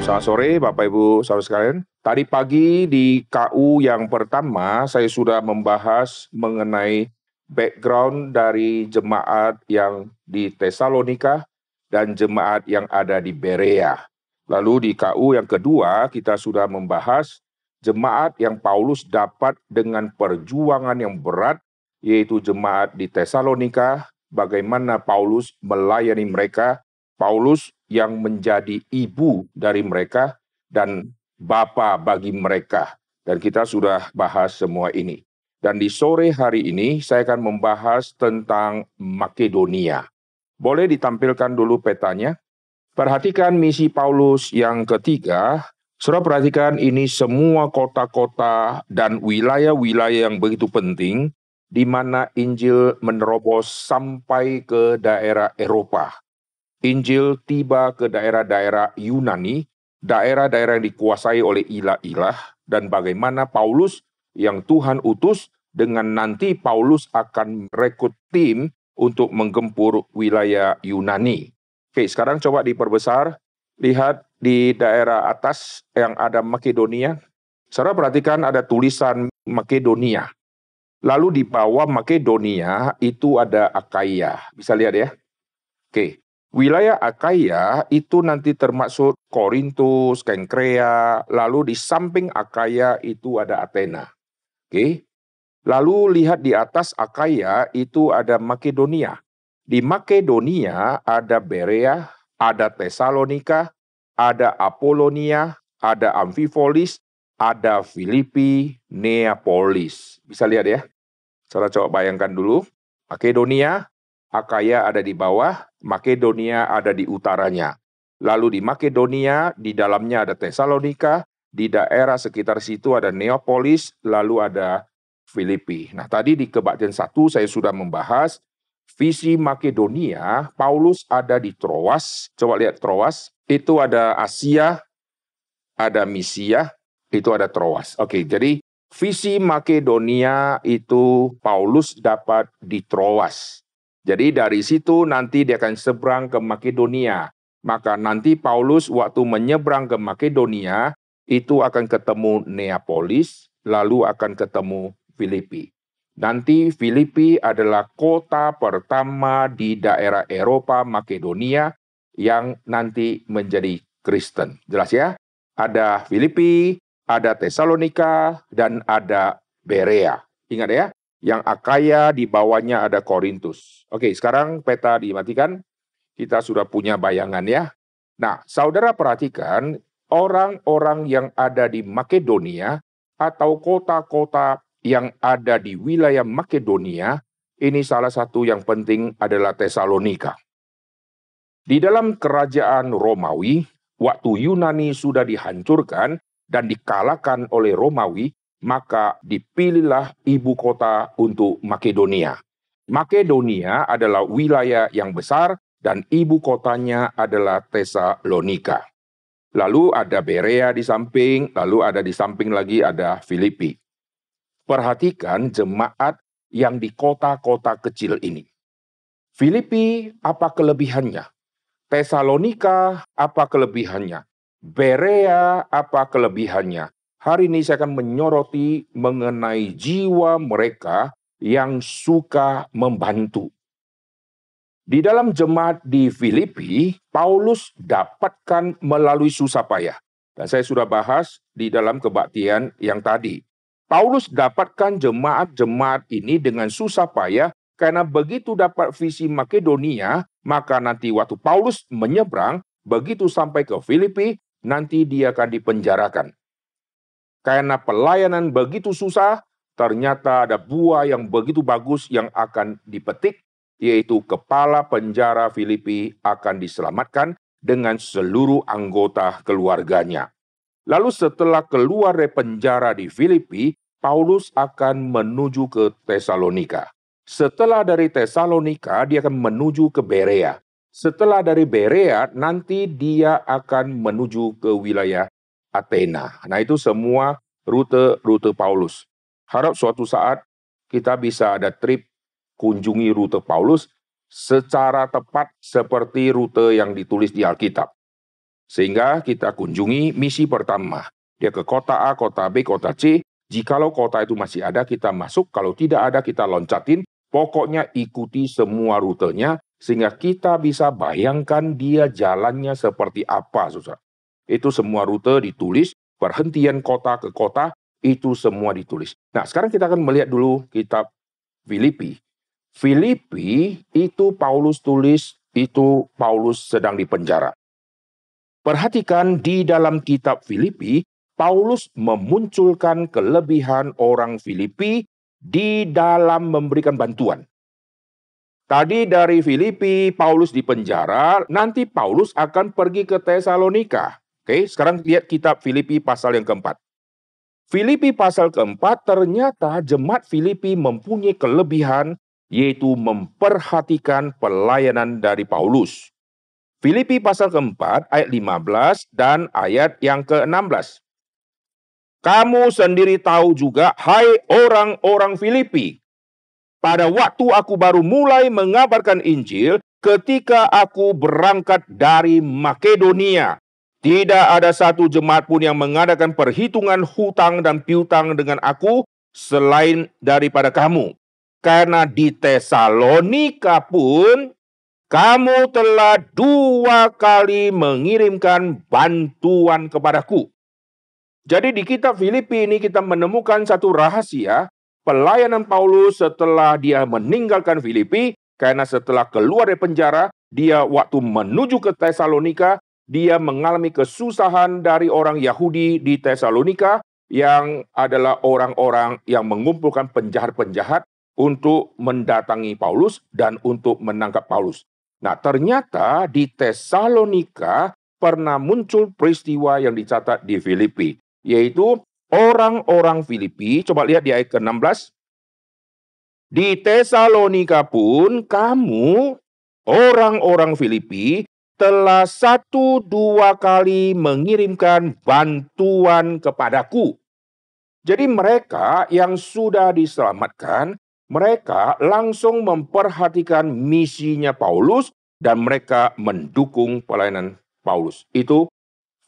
Selamat sore Bapak Ibu saudara sekalian. Tadi pagi di KU yang pertama saya sudah membahas mengenai background dari jemaat yang di Tesalonika dan jemaat yang ada di Berea. Lalu di KU yang kedua kita sudah membahas jemaat yang Paulus dapat dengan perjuangan yang berat, yaitu jemaat di Tesalonika, bagaimana Paulus melayani mereka, Paulus yang menjadi ibu dari mereka dan bapa bagi mereka. Dan kita sudah bahas semua ini. Dan di sore hari ini saya akan membahas tentang Makedonia. Boleh ditampilkan dulu petanya? Perhatikan misi Paulus yang ketiga. Saudara perhatikan ini semua kota-kota dan wilayah-wilayah yang begitu penting di mana Injil menerobos sampai ke daerah Eropa. Injil tiba ke daerah-daerah Yunani, daerah-daerah yang dikuasai oleh ilah-ilah, dan bagaimana Paulus yang Tuhan utus dengan nanti Paulus akan merekrut tim untuk menggempur wilayah Yunani. Oke, sekarang coba diperbesar, lihat di daerah atas yang ada Makedonia. Saudara perhatikan ada tulisan Makedonia. Lalu di bawah Makedonia itu ada Akaya. Bisa lihat ya? Oke. Wilayah Akaya itu nanti termasuk Korintus, Kenkrea, lalu di samping Akaya itu ada Athena. Oke. Lalu lihat di atas Akaya itu ada Makedonia. Di Makedonia ada Berea, ada Tesalonika, ada Apolonia, ada Amfipolis, ada Filipi, Neapolis. Bisa lihat ya? Saudara coba bayangkan dulu. Makedonia, Akaya ada di bawah, Makedonia ada di utaranya. Lalu di Makedonia, di dalamnya ada Tesalonika, di daerah sekitar situ ada Neapolis, lalu ada Filipi. Nah, tadi di kebaktian 1 saya sudah membahas visi Makedonia. Paulus ada di Troas. Coba lihat Troas. Itu ada Asia, ada Misia, itu ada Troas. Oke, jadi visi Makedonia itu Paulus dapat di Troas. Jadi dari situ nanti dia akan seberang ke Makedonia. Maka nanti Paulus waktu menyeberang ke Makedonia, itu akan ketemu Neapolis, lalu akan ketemu Filipi. Nanti Filipi adalah kota pertama di daerah Eropa, Makedonia, yang nanti menjadi Kristen. Jelas ya? Ada Filipi, ada Tesalonika, dan ada Berea. Ingat ya? Yang Akaya di bawahnya ada Korintus. Oke, sekarang peta dimatikan. Kita sudah punya bayangan ya. Nah, saudara perhatikan orang-orang yang ada di Makedonia atau kota-kota yang ada di wilayah Makedonia, ini salah satu yang penting adalah Tesalonika. Di dalam kerajaan Romawi, waktu Yunani sudah dihancurkan dan dikalahkan oleh Romawi, maka dipilihlah ibu kota untuk Makedonia. Makedonia adalah wilayah yang besar dan ibu kotanya adalah Tesalonika. Lalu ada Berea di samping, lalu ada di samping lagi ada Filipi. Perhatikan jemaat yang di kota-kota kecil ini. Filipi, apa kelebihannya? Tesalonika, apa kelebihannya? Berea, apa kelebihannya? Hari ini saya akan menyoroti mengenai jiwa mereka yang suka membantu. Di dalam jemaat di Filipi, Paulus dapatkan melalui susah payah. Dan saya sudah bahas di dalam kebaktian yang tadi. Paulus dapatkan jemaat-jemaat ini dengan susah payah karena begitu dapat visi Makedonia, maka nanti waktu Paulus menyeberang, begitu sampai ke Filipi, nanti dia akan dipenjarakan. Karena pelayanan begitu susah, ternyata ada buah yang begitu bagus yang akan dipetik, yaitu kepala penjara Filipi akan diselamatkan dengan seluruh anggota keluarganya. Lalu setelah keluar dari penjara di Filipi, Paulus akan menuju ke Tesalonika. Setelah dari Tesalonika, dia akan menuju ke Berea. Setelah dari Berea, nanti dia akan menuju ke wilayah Athena. Nah, itu semua rute-rute Paulus. Harap suatu saat kita bisa ada trip kunjungi rute Paulus secara tepat seperti rute yang ditulis di Alkitab. Sehingga kita kunjungi misi pertama. Dia ke kota A, kota B, kota C. Jikalau kota itu masih ada, kita masuk. Kalau tidak ada, kita loncatin. Pokoknya ikuti semua rutenya, sehingga kita bisa bayangkan dia jalannya seperti apa, saudara. Itu semua rute ditulis, perhentian kota ke kota, itu semua ditulis. Nah, sekarang kita akan melihat dulu kitab Filipi. Filipi itu Paulus tulis, itu Paulus sedang dipenjara. Perhatikan di dalam kitab Filipi, Paulus memunculkan kelebihan orang Filipi di dalam memberikan bantuan. Tadi dari Filipi, Paulus di penjara, nanti Paulus akan pergi ke Tesalonika. Oke, sekarang lihat kitab Filipi pasal yang keempat. Filipi pasal keempat, ternyata jemaat Filipi mempunyai kelebihan, yaitu memperhatikan pelayanan dari Paulus. Filipi pasal keempat, ayat 15 dan ayat yang ke-16. Kamu sendiri tahu juga, hai orang-orang Filipi, pada waktu aku baru mulai mengabarkan Injil, ketika aku berangkat dari Makedonia, tidak ada satu jemaat pun yang mengadakan perhitungan hutang dan piutang dengan aku selain daripada kamu. Karena di Tesalonika pun kamu telah 2 kali mengirimkan bantuan kepadaku. Jadi di kitab Filipi ini kita menemukan satu rahasia pelayanan Paulus setelah dia meninggalkan Filipi, karena setelah keluar dari penjara, dia waktu menuju ke Tesalonika, dia mengalami kesusahan dari orang Yahudi di Tesalonika yang adalah orang-orang yang mengumpulkan penjahat-penjahat untuk mendatangi Paulus dan untuk menangkap Paulus. Nah, ternyata di Tesalonika pernah muncul peristiwa yang dicatat di Filipi, yaitu orang-orang Filipi, coba lihat di ayat ke-16. Di Tesalonika pun kamu, orang-orang Filipi, telah 1-2 kali mengirimkan bantuan kepadaku. Jadi mereka yang sudah diselamatkan, mereka langsung memperhatikan misinya Paulus dan mereka mendukung pelayanan Paulus. Itu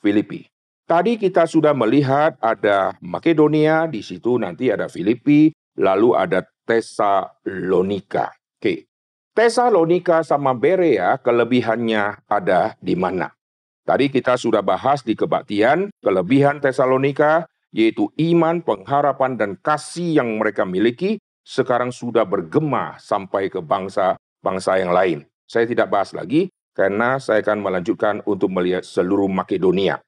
Filipi. Tadi kita sudah melihat ada Makedonia, di situ nanti ada Filipi, lalu ada Tesalonika. Oke. Tesalonika sama Berea kelebihannya ada di mana? Tadi kita sudah bahas di kebaktian, kelebihan Tesalonika yaitu iman, pengharapan, dan kasih yang mereka miliki sekarang sudah bergema sampai ke bangsa-bangsa yang lain. Saya tidak bahas lagi karena saya akan melanjutkan untuk melihat seluruh Makedonia.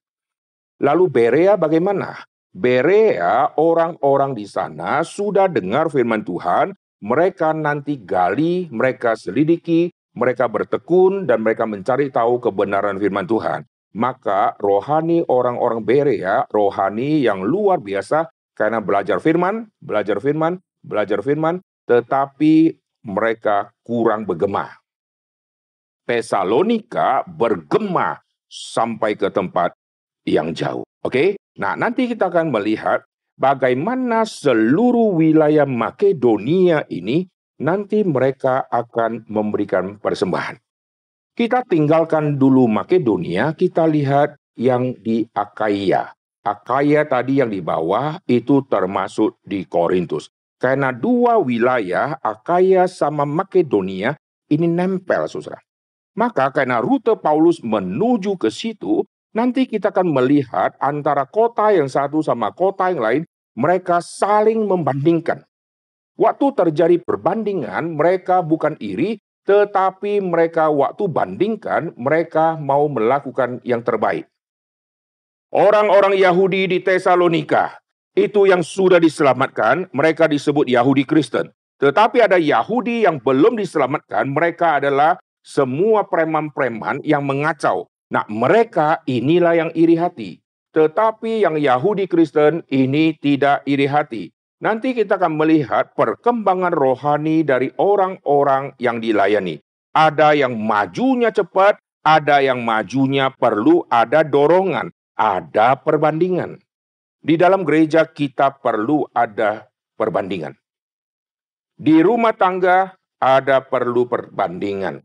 Lalu Berea bagaimana? Berea, orang-orang di sana sudah dengar firman Tuhan, mereka nanti gali, mereka selidiki, mereka bertekun, dan mereka mencari tahu kebenaran firman Tuhan. Maka rohani orang-orang Berea, rohani yang luar biasa, karena belajar firman, tetapi mereka kurang bergema. Tesalonika bergema sampai ke tempat yang jauh. Oke? Nah, nanti kita akan melihat bagaimana seluruh wilayah Makedonia ini nanti mereka akan memberikan persembahan. Kita tinggalkan dulu Makedonia, kita lihat yang di Akaya. Akaya tadi yang di bawah itu termasuk di Korintus. Karena 2 wilayah, Akaya sama Makedonia, ini nempel, saudara. Maka karena rute Paulus menuju ke situ, nanti kita akan melihat antara kota yang satu sama kota yang lain, mereka saling membandingkan. Waktu terjadi perbandingan, mereka bukan iri, tetapi mereka waktu bandingkan, mereka mau melakukan yang terbaik. Orang-orang Yahudi di Tesalonika, itu yang sudah diselamatkan, mereka disebut Yahudi Kristen. Tetapi ada Yahudi yang belum diselamatkan, mereka adalah semua preman-preman yang mengacau. Nah, mereka inilah yang iri hati. Tetapi yang Yahudi Kristen ini tidak iri hati. Nanti kita akan melihat perkembangan rohani dari orang-orang yang dilayani. Ada yang majunya cepat, ada yang majunya perlu ada dorongan, ada perbandingan. Di dalam gereja kita perlu ada perbandingan. Di rumah tangga ada perlu perbandingan.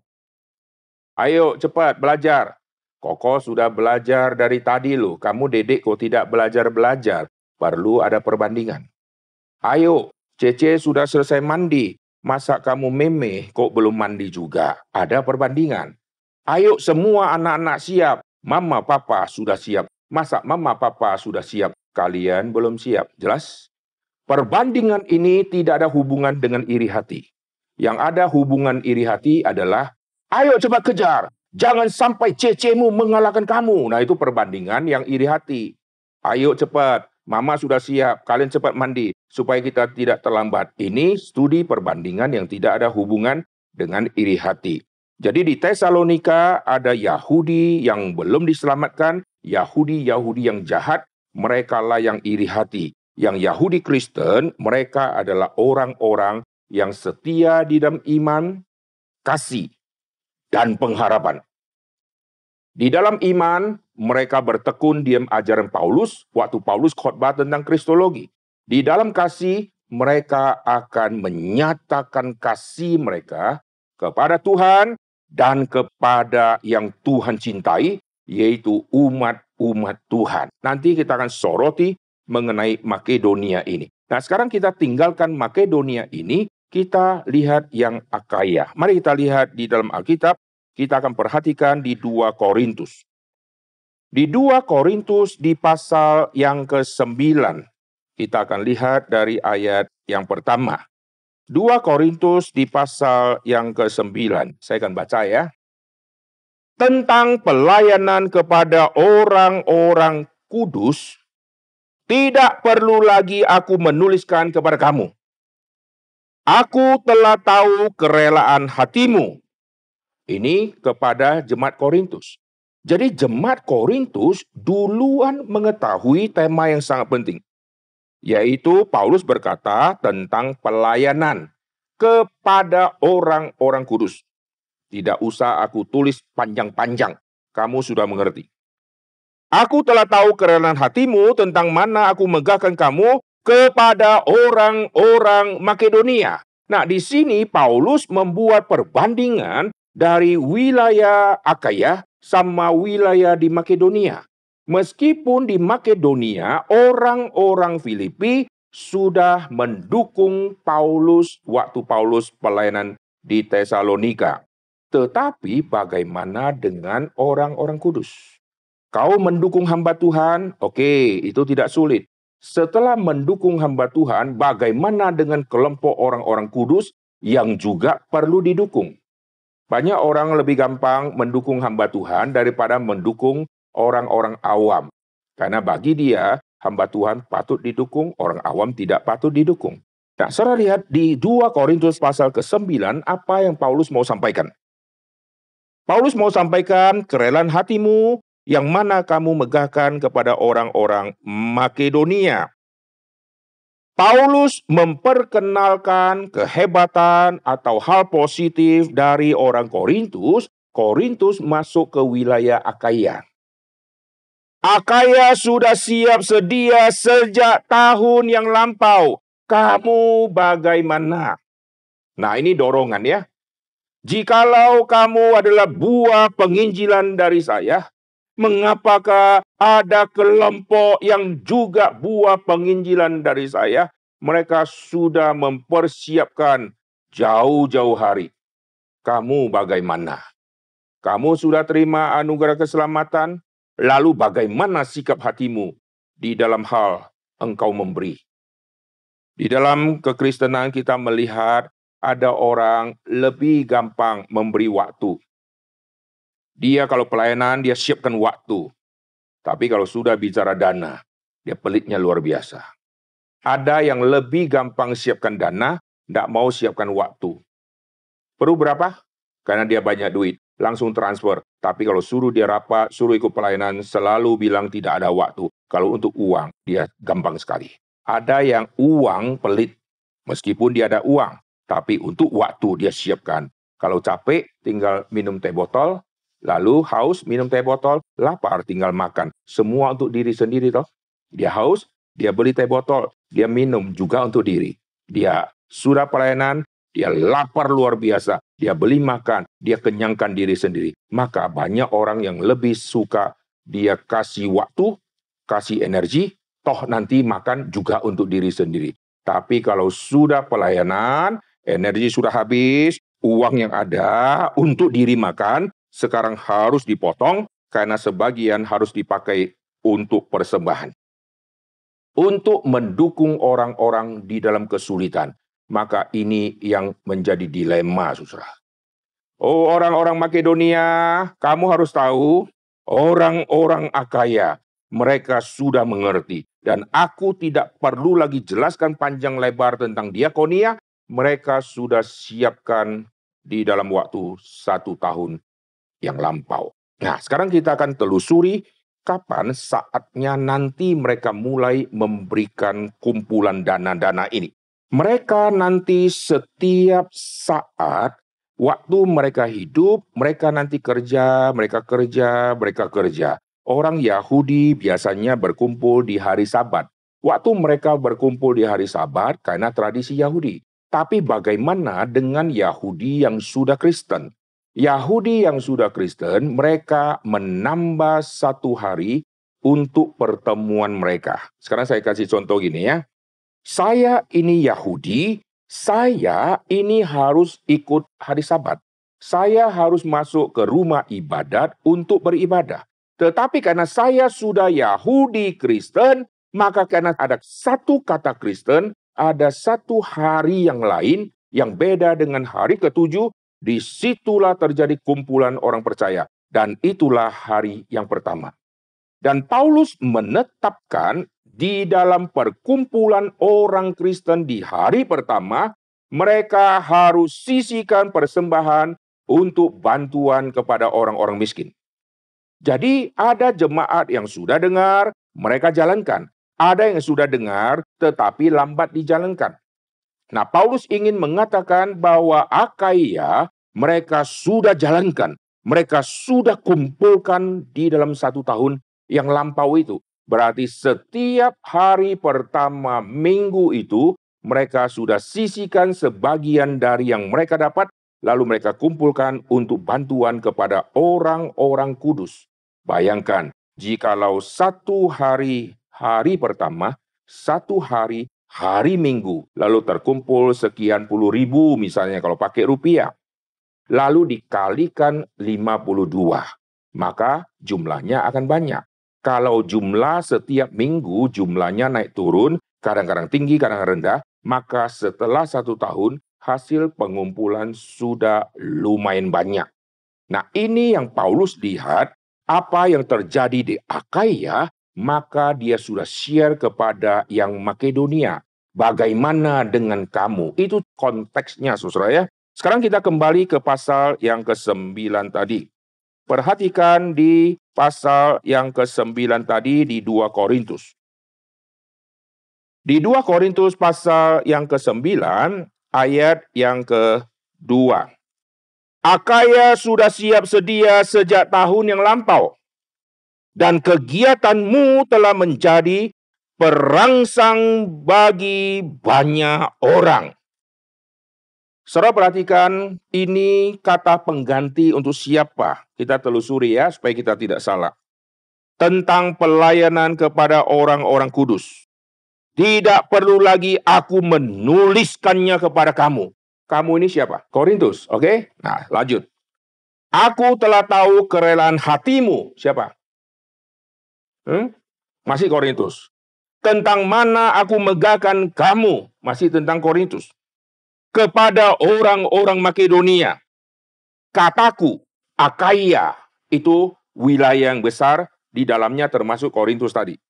Ayo cepat belajar. Koko sudah belajar dari tadi loh. Kamu dedek kok tidak belajar-belajar. Perlu ada perbandingan. Ayo, Cece sudah selesai mandi. Masa kamu meme kok belum mandi juga? Ada perbandingan. Ayo semua anak-anak siap. Mama papa sudah siap. Masa mama papa sudah siap? Kalian belum siap. Jelas? Perbandingan ini tidak ada hubungan dengan iri hati. Yang ada hubungan iri hati adalah, ayo cepat kejar. Jangan sampai cecemu mengalahkan kamu. Nah, itu perbandingan yang iri hati. Ayo cepat. Mama sudah siap, kalian cepat mandi supaya kita tidak terlambat. Ini studi perbandingan yang tidak ada hubungan dengan iri hati. Jadi di Tesalonika ada Yahudi yang belum diselamatkan, Yahudi-Yahudi yang jahat, mereka lah yang iri hati. Yang Yahudi Kristen, mereka adalah orang-orang yang setia di dalam iman, kasih, dan pengharapan. Di dalam iman, mereka bertekun diam ajaran Paulus waktu Paulus khotbah tentang Kristologi. Di dalam kasih, mereka akan menyatakan kasih mereka kepada Tuhan dan kepada yang Tuhan cintai, yaitu umat-umat Tuhan. Nanti kita akan soroti mengenai Makedonia ini. Nah, sekarang kita tinggalkan Makedonia ini, kita lihat yang Akaya. Mari kita lihat di dalam Alkitab. Kita akan perhatikan di 2 Korintus. Di 2 Korintus di pasal yang ke-9. Kita akan lihat dari ayat yang pertama. 2 Korintus di pasal yang ke-9. Saya akan baca ya. Tentang pelayanan kepada orang-orang kudus, tidak perlu lagi aku menuliskan kepada kamu. Aku telah tahu kerelaan hatimu. Ini kepada jemaat Korintus. Jadi jemaat Korintus duluan mengetahui tema yang sangat penting. Yaitu Paulus berkata tentang pelayanan kepada orang-orang kudus. Tidak usah aku tulis panjang-panjang. Kamu sudah mengerti. Aku telah tahu kerelaan hatimu tentang mana aku megahkan kamu kepada orang-orang Makedonia. Nah, di sini Paulus membuat perbandingan dari wilayah Akaya sama wilayah di Makedonia. Meskipun di Makedonia, orang-orang Filipi sudah mendukung Paulus waktu Paulus pelayanan di Tesalonika. Tetapi bagaimana dengan orang-orang kudus? Kau mendukung hamba Tuhan? Oke, itu tidak sulit. Setelah mendukung hamba Tuhan, bagaimana dengan kelompok orang-orang kudus yang juga perlu didukung? Banyak orang lebih gampang mendukung hamba Tuhan daripada mendukung orang-orang awam. Karena bagi dia, hamba Tuhan patut didukung, orang awam tidak patut didukung. Nah, saudara lihat di 2 Korintus pasal ke-9, apa yang Paulus mau sampaikan. Paulus mau sampaikan kerelaan hatimu, yang mana kamu megahkan kepada orang-orang Makedonia. Paulus memperkenalkan kehebatan atau hal positif dari orang Korintus. Korintus masuk ke wilayah Akaya. Akaya sudah siap sedia sejak tahun yang lampau. Kamu bagaimana? Nah, ini dorongan ya. Jikalau kamu adalah buah penginjilan dari saya, mengapakah ada kelompok yang juga buah penginjilan dari saya? Mereka sudah mempersiapkan jauh-jauh hari. Kamu bagaimana? Kamu sudah terima anugerah keselamatan? Lalu bagaimana sikap hatimu di dalam hal engkau memberi? Di dalam kekristenan kita melihat ada orang lebih gampang memberi waktu. Dia kalau pelayanan, dia siapkan waktu. Tapi kalau sudah bicara dana, dia pelitnya luar biasa. Ada yang lebih gampang siapkan dana, tidak mau siapkan waktu. Perlu berapa? Karena dia banyak duit, langsung transfer. Tapi kalau suruh dia rapat, suruh ikut pelayanan, selalu bilang tidak ada waktu. Kalau untuk uang, dia gampang sekali. Ada yang uang pelit, meskipun dia ada uang. Tapi untuk waktu dia siapkan. Kalau capek, tinggal minum teh botol. Lalu haus, minum teh botol, lapar, tinggal makan. Semua untuk diri sendiri toh. Dia haus, dia beli teh botol, dia minum juga untuk diri. Dia sudah pelayanan, dia lapar luar biasa, dia beli makan, dia kenyangkan diri sendiri. Maka banyak orang yang lebih suka dia kasih waktu, kasih energi, toh nanti makan juga untuk diri sendiri. Tapi kalau sudah pelayanan, energi sudah habis, uang yang ada untuk diri makan, sekarang harus dipotong karena sebagian harus dipakai untuk persembahan. Untuk mendukung orang-orang di dalam kesulitan. Maka ini yang menjadi dilema, saudara. Oh, orang-orang Makedonia, kamu harus tahu, orang-orang Akaya, mereka sudah mengerti. Dan aku tidak perlu lagi jelaskan panjang lebar tentang diakonia, mereka sudah siapkan di dalam waktu 1 tahun yang lampau. Nah, sekarang kita akan telusuri kapan saatnya nanti mereka mulai memberikan kumpulan dana-dana ini. Mereka nanti setiap saat, waktu mereka hidup, mereka nanti kerja, mereka kerja. Orang Yahudi biasanya berkumpul di hari Sabat. Waktu mereka berkumpul di hari Sabat karena tradisi Yahudi. Tapi bagaimana dengan Yahudi yang sudah Kristen? Yahudi yang sudah Kristen, mereka menambah 1 hari untuk pertemuan mereka. Sekarang saya kasih contoh gini ya. Saya ini Yahudi, saya ini harus ikut hari Sabat. Saya harus masuk ke rumah ibadat untuk beribadah. Tetapi karena saya sudah Yahudi Kristen, maka karena ada satu kata Kristen, ada 1 hari yang lain yang beda dengan hari ke-7, disitulah terjadi kumpulan orang percaya. Dan itulah hari yang pertama. Dan Paulus menetapkan di dalam perkumpulan orang Kristen di hari pertama, mereka harus sisihkan persembahan untuk bantuan kepada orang-orang miskin. Jadi ada jemaat yang sudah dengar, mereka jalankan. Ada yang sudah dengar, tetapi lambat dijalankan. Nah, Paulus ingin mengatakan bahwa Akaya mereka sudah jalankan. Mereka sudah kumpulkan di dalam 1 tahun yang lampau itu. Berarti setiap hari pertama minggu itu, mereka sudah sisihkan sebagian dari yang mereka dapat, lalu mereka kumpulkan untuk bantuan kepada orang-orang kudus. Bayangkan, jikalau 1 hari pertama, 1 hari Minggu, lalu terkumpul sekian puluh ribu misalnya kalau pakai rupiah. Lalu dikalikan 52, maka jumlahnya akan banyak. Kalau jumlah setiap minggu jumlahnya naik turun, kadang-kadang tinggi, kadang-kadang rendah, maka setelah 1 tahun hasil pengumpulan sudah lumayan banyak. Nah, ini yang Paulus lihat, apa yang terjadi di Akaya, maka dia sudah share kepada yang Makedonia. Bagaimana dengan kamu? Itu konteksnya, saudara ya. Sekarang kita kembali ke pasal yang ke-9 tadi. Perhatikan di pasal yang ke-9 tadi di 2 Korintus. Di 2 Korintus pasal yang ke-9, ayat yang ke-2. Akaya sudah siap sedia sejak tahun yang lampau, dan kegiatanmu telah menjadi perangsang bagi banyak orang. Saudara perhatikan, ini kata pengganti untuk siapa? Kita telusuri ya, supaya kita tidak salah. Tentang pelayanan kepada orang-orang kudus. Tidak perlu lagi aku menuliskannya kepada kamu. Kamu ini siapa? Korintus, oke? Nah, lanjut. Aku telah tahu kerelaan hatimu. Siapa? Masih Korintus. Tentang mana aku megahkan kamu. Masih tentang Korintus. Kepada orang-orang Makedonia. Kataku, Akaya, itu wilayah yang besar, di dalamnya termasuk Korintus tadi.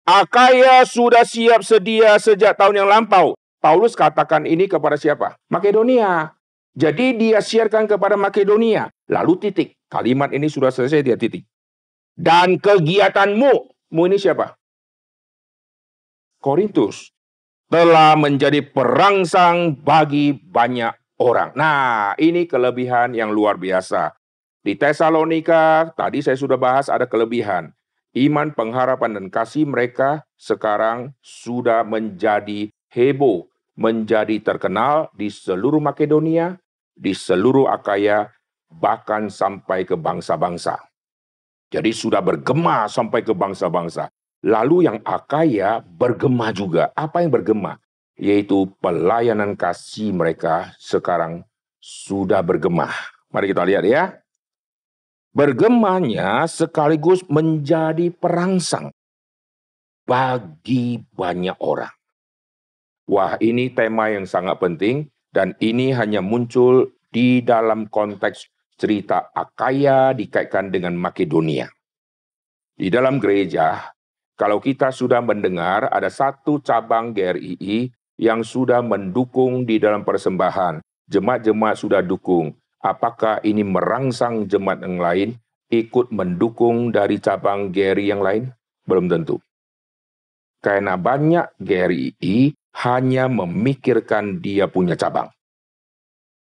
Akaya sudah siap sedia sejak tahun yang lampau. Paulus katakan ini kepada siapa? Makedonia. Jadi dia siarkan kepada Makedonia. Lalu titik. Kalimat ini sudah selesai, dia titik. Dan kegiatanmu, ini siapa? Korintus. Telah menjadi perangsang bagi banyak orang. Nah, ini kelebihan yang luar biasa. Di Tesalonika, tadi saya sudah bahas ada kelebihan. Iman, pengharapan, dan kasih mereka sekarang sudah menjadi heboh. menjadi terkenal di seluruh Makedonia, di seluruh Akaya, bahkan sampai ke bangsa-bangsa. Jadi sudah bergema sampai ke bangsa-bangsa. Lalu yang Akaya bergema juga. Apa yang bergema? Yaitu pelayanan kasih mereka sekarang sudah bergema. Mari kita lihat ya. Bergemanya sekaligus menjadi perangsang bagi banyak orang. Wah, ini tema yang sangat penting dan ini hanya muncul di dalam konteks cerita Akaya dikaitkan dengan Makedonia. Di dalam gereja, kalau kita sudah mendengar ada satu cabang GRII yang sudah mendukung di dalam persembahan, jemaat-jemaat sudah dukung. Apakah ini merangsang jemaat yang lain ikut mendukung dari cabang GRI yang lain? Belum tentu. Karena banyak GRI hanya memikirkan dia punya cabang.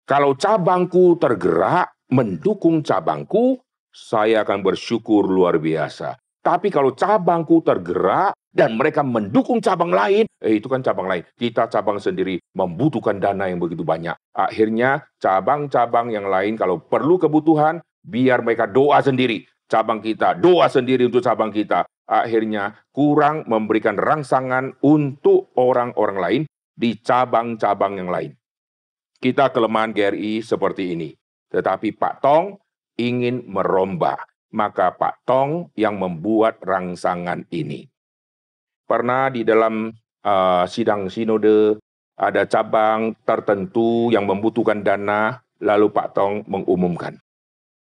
Kalau cabangku tergerak mendukung cabangku, saya akan bersyukur luar biasa. Tapi kalau cabangku tergerak dan mereka mendukung cabang lain, itu kan cabang lain. Kita cabang sendiri membutuhkan dana yang begitu banyak. Akhirnya cabang-cabang yang lain kalau perlu kebutuhan, biar mereka doa sendiri. Cabang kita, doa sendiri untuk cabang kita. Akhirnya kurang memberikan rangsangan untuk orang-orang lain di cabang-cabang yang lain. Kita kelemahan GRI seperti ini. Tetapi Pak Tong ingin merombak. Maka Pak Tong yang membuat rangsangan ini. Pernah di dalam sidang sinode ada cabang tertentu yang membutuhkan dana, lalu Pak Tong mengumumkan.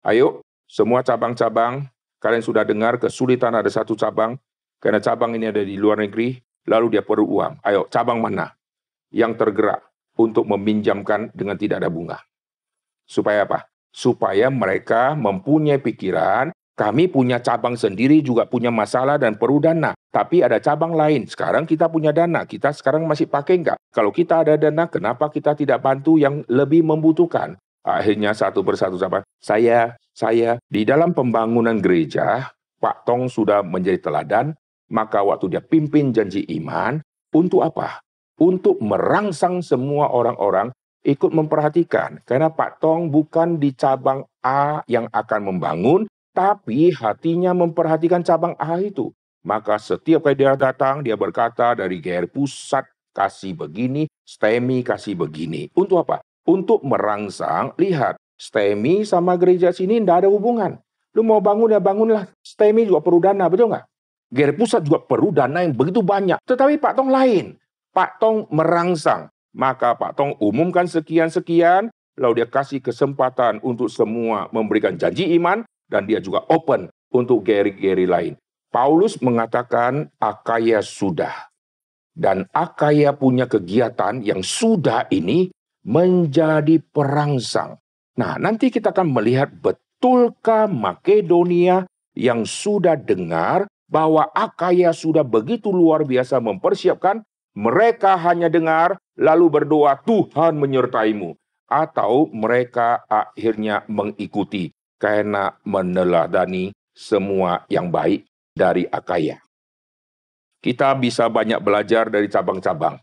Ayo, semua cabang-cabang, kalian sudah dengar kesulitan ada satu cabang, karena cabang ini ada di luar negeri, lalu dia perlu uang. Ayo, cabang mana yang tergerak untuk meminjamkan dengan tidak ada bunga? Supaya apa? Supaya mereka mempunyai pikiran, kami punya cabang sendiri juga punya masalah dan perlu dana. Tapi ada cabang lain, sekarang kita punya dana, kita sekarang masih pakai enggak? Kalau kita ada dana, kenapa kita tidak bantu yang lebih membutuhkan? Akhirnya satu persatu cabang, saya di dalam pembangunan gereja, Pak Tong sudah menjadi teladan, maka waktu dia pimpin janji iman, untuk apa? Untuk merangsang semua orang-orang ikut memperhatikan. Karena Pak Tong bukan di cabang A yang akan membangun, tapi hatinya memperhatikan cabang A itu. Maka setiap kali dia datang, dia berkata dari GR pusat kasih begini, STEMI kasih begini. Untuk apa? Untuk merangsang, lihat, STEMI sama gereja sini tidak ada hubungan. Lu mau bangun ya bangunlah. STEMI juga perlu dana, betul nggak? GR pusat juga perlu dana yang begitu banyak. Tetapi Pak Tong lain. Pak Tong merangsang. Maka Pak Tong umumkan sekian-sekian, lalu dia kasih kesempatan untuk semua memberikan janji iman, dan dia juga open untuk GRI lain. Paulus mengatakan Akaya sudah. Dan Akaya punya kegiatan yang sudah ini menjadi perangsang. Nah, nanti kita akan melihat betulkah Makedonia yang sudah dengar bahwa Akaya sudah begitu luar biasa mempersiapkan. Mereka hanya dengar, lalu berdoa, Tuhan menyertaimu. Atau mereka akhirnya mengikuti, karena meneladani semua yang baik dari Akaya. Kita bisa banyak belajar dari cabang-cabang.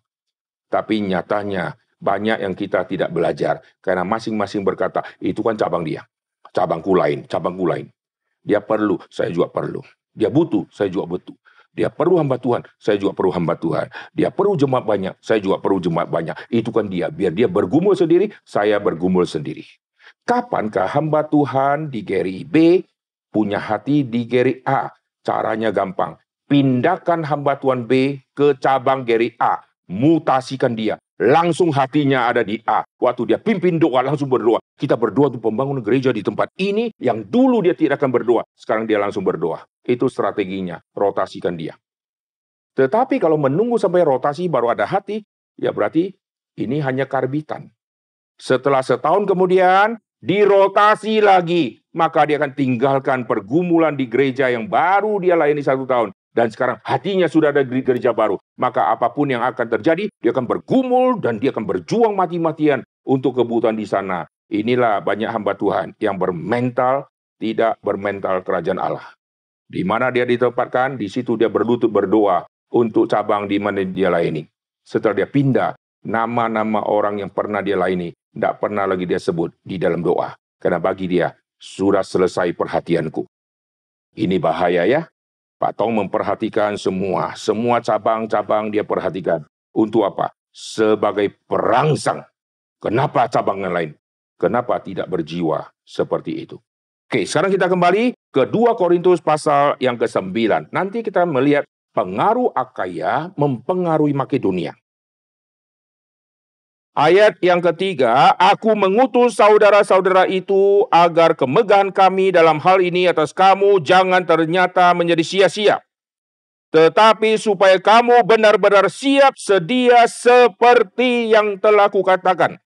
Tapi nyatanya, banyak yang kita tidak belajar. Karena masing-masing berkata, itu kan cabang dia. Cabangku lain, cabangku lain. Dia perlu, saya juga perlu. Dia butuh, saya juga butuh. Dia perlu hamba Tuhan, saya juga perlu hamba Tuhan. Dia perlu jemaat banyak, saya juga perlu jemaat banyak. Itu kan dia, biar dia bergumul sendiri, saya bergumul sendiri. Kapankah hamba Tuhan di GRI B punya hati di GRI A? Caranya gampang. Pindahkan hamba Tuhan B ke cabang GRI A. Mutasikan dia. Langsung hatinya ada di A. Waktu dia pimpin doa, langsung berdoa. Kita berdoa untuk pembangunan gereja di tempat ini, yang dulu dia tidak akan berdoa. Sekarang dia langsung berdoa. Itu strateginya, rotasikan dia. Tetapi kalau menunggu sampai rotasi baru ada hati, ya berarti ini hanya karbitan. Setelah setahun kemudian, dirotasi lagi. Maka dia akan tinggalkan pergumulan di gereja yang baru dia layani 1 tahun. Dan sekarang hatinya sudah ada di gereja baru. Maka apapun yang akan terjadi, dia akan bergumul dan dia akan berjuang mati-matian untuk kebutuhan di sana. Inilah banyak hamba Tuhan yang bermental, tidak bermental kerajaan Allah. Di mana dia ditempatkan, di situ dia berlutut berdoa untuk cabang di mana dia layani. Setelah dia pindah, nama-nama orang yang pernah dia layani, tidak pernah lagi dia sebut di dalam doa. Karena bagi dia, sudah selesai perhatianku. Ini bahaya ya. Pak Tong memperhatikan semua cabang-cabang dia perhatikan. Untuk apa? Sebagai perangsang. Kenapa cabang yang lain? Kenapa tidak berjiwa seperti itu? Oke, sekarang kita kembali ke 2 Korintus pasal yang ke-9. Nanti kita melihat pengaruh Akaya mempengaruhi Makedonia. Ayat yang ketiga, aku mengutus saudara-saudara itu agar kemegahan kami dalam hal ini atas kamu jangan ternyata menjadi sia-sia. Tetapi supaya kamu benar-benar siap sedia seperti yang telah kukatakan.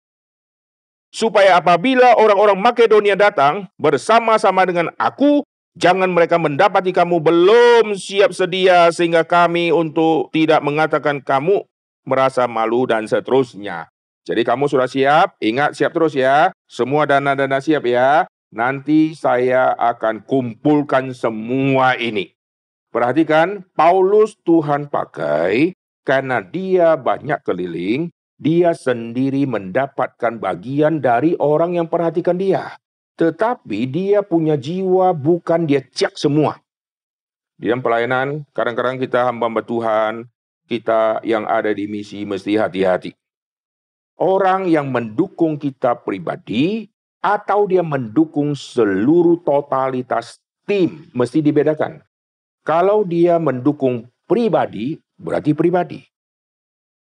Supaya apabila orang-orang Makedonia datang bersama-sama dengan aku, jangan mereka mendapati kamu belum siap sedia sehingga kami untuk tidak mengatakan kamu merasa malu dan seterusnya. Jadi kamu sudah siap, ingat siap terus ya. Semua dana-dana siap ya. Nanti saya akan kumpulkan semua ini. Perhatikan, Paulus Tuhan pakai karena dia banyak keliling, dia sendiri mendapatkan bagian dari orang yang perhatikan dia. Tetapi dia punya jiwa bukan dia cek semua. Di dalam pelayanan, kadang-kadang kita hamba Tuhan, kita yang ada di misi mesti hati-hati. Orang yang mendukung kita pribadi atau dia mendukung seluruh totalitas tim mesti dibedakan. Kalau dia mendukung pribadi, berarti pribadi.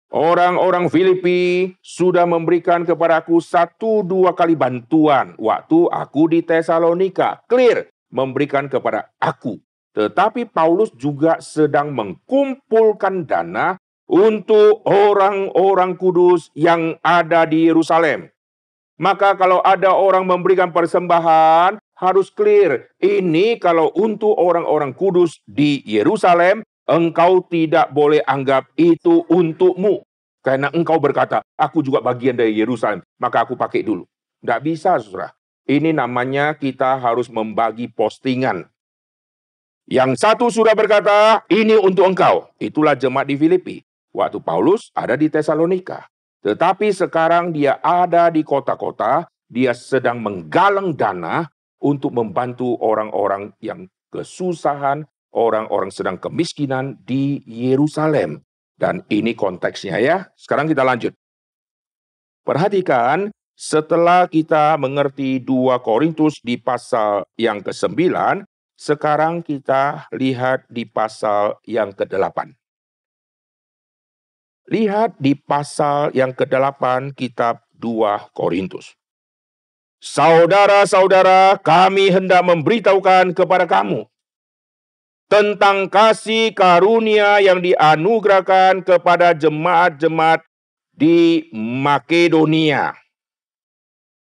Orang-orang Filipi sudah memberikan kepadaku 1-2 kali bantuan waktu aku di Tesalonika. Clear, memberikan kepada aku. Tetapi Paulus juga sedang mengumpulkan dana untuk orang-orang kudus yang ada di Yerusalem. Maka kalau ada orang memberikan persembahan, harus clear. Ini kalau untuk orang-orang kudus di Yerusalem, engkau tidak boleh anggap itu untukmu. Karena engkau berkata, aku juga bagian dari Yerusalem, maka aku pakai dulu. Tidak bisa, saudara. Ini namanya kita harus membagi postingan. Yang satu sudah berkata, ini untuk engkau. Itulah jemaat di Filipi. Waktu Paulus ada di Tesalonika. Tetapi sekarang dia ada di kota-kota, dia sedang menggalang dana untuk membantu orang-orang yang kesusahan, orang-orang sedang kemiskinan di Yerusalem. Dan ini konteksnya ya. Sekarang kita lanjut. Perhatikan, setelah kita mengerti 2 Korintus di pasal yang ke-9, sekarang kita lihat di pasal yang ke-8. Lihat di pasal yang ke-8 kitab 2 Korintus. Saudara-saudara, kami hendak memberitahukan kepada kamu tentang kasih karunia yang dianugerahkan kepada jemaat-jemaat di Makedonia.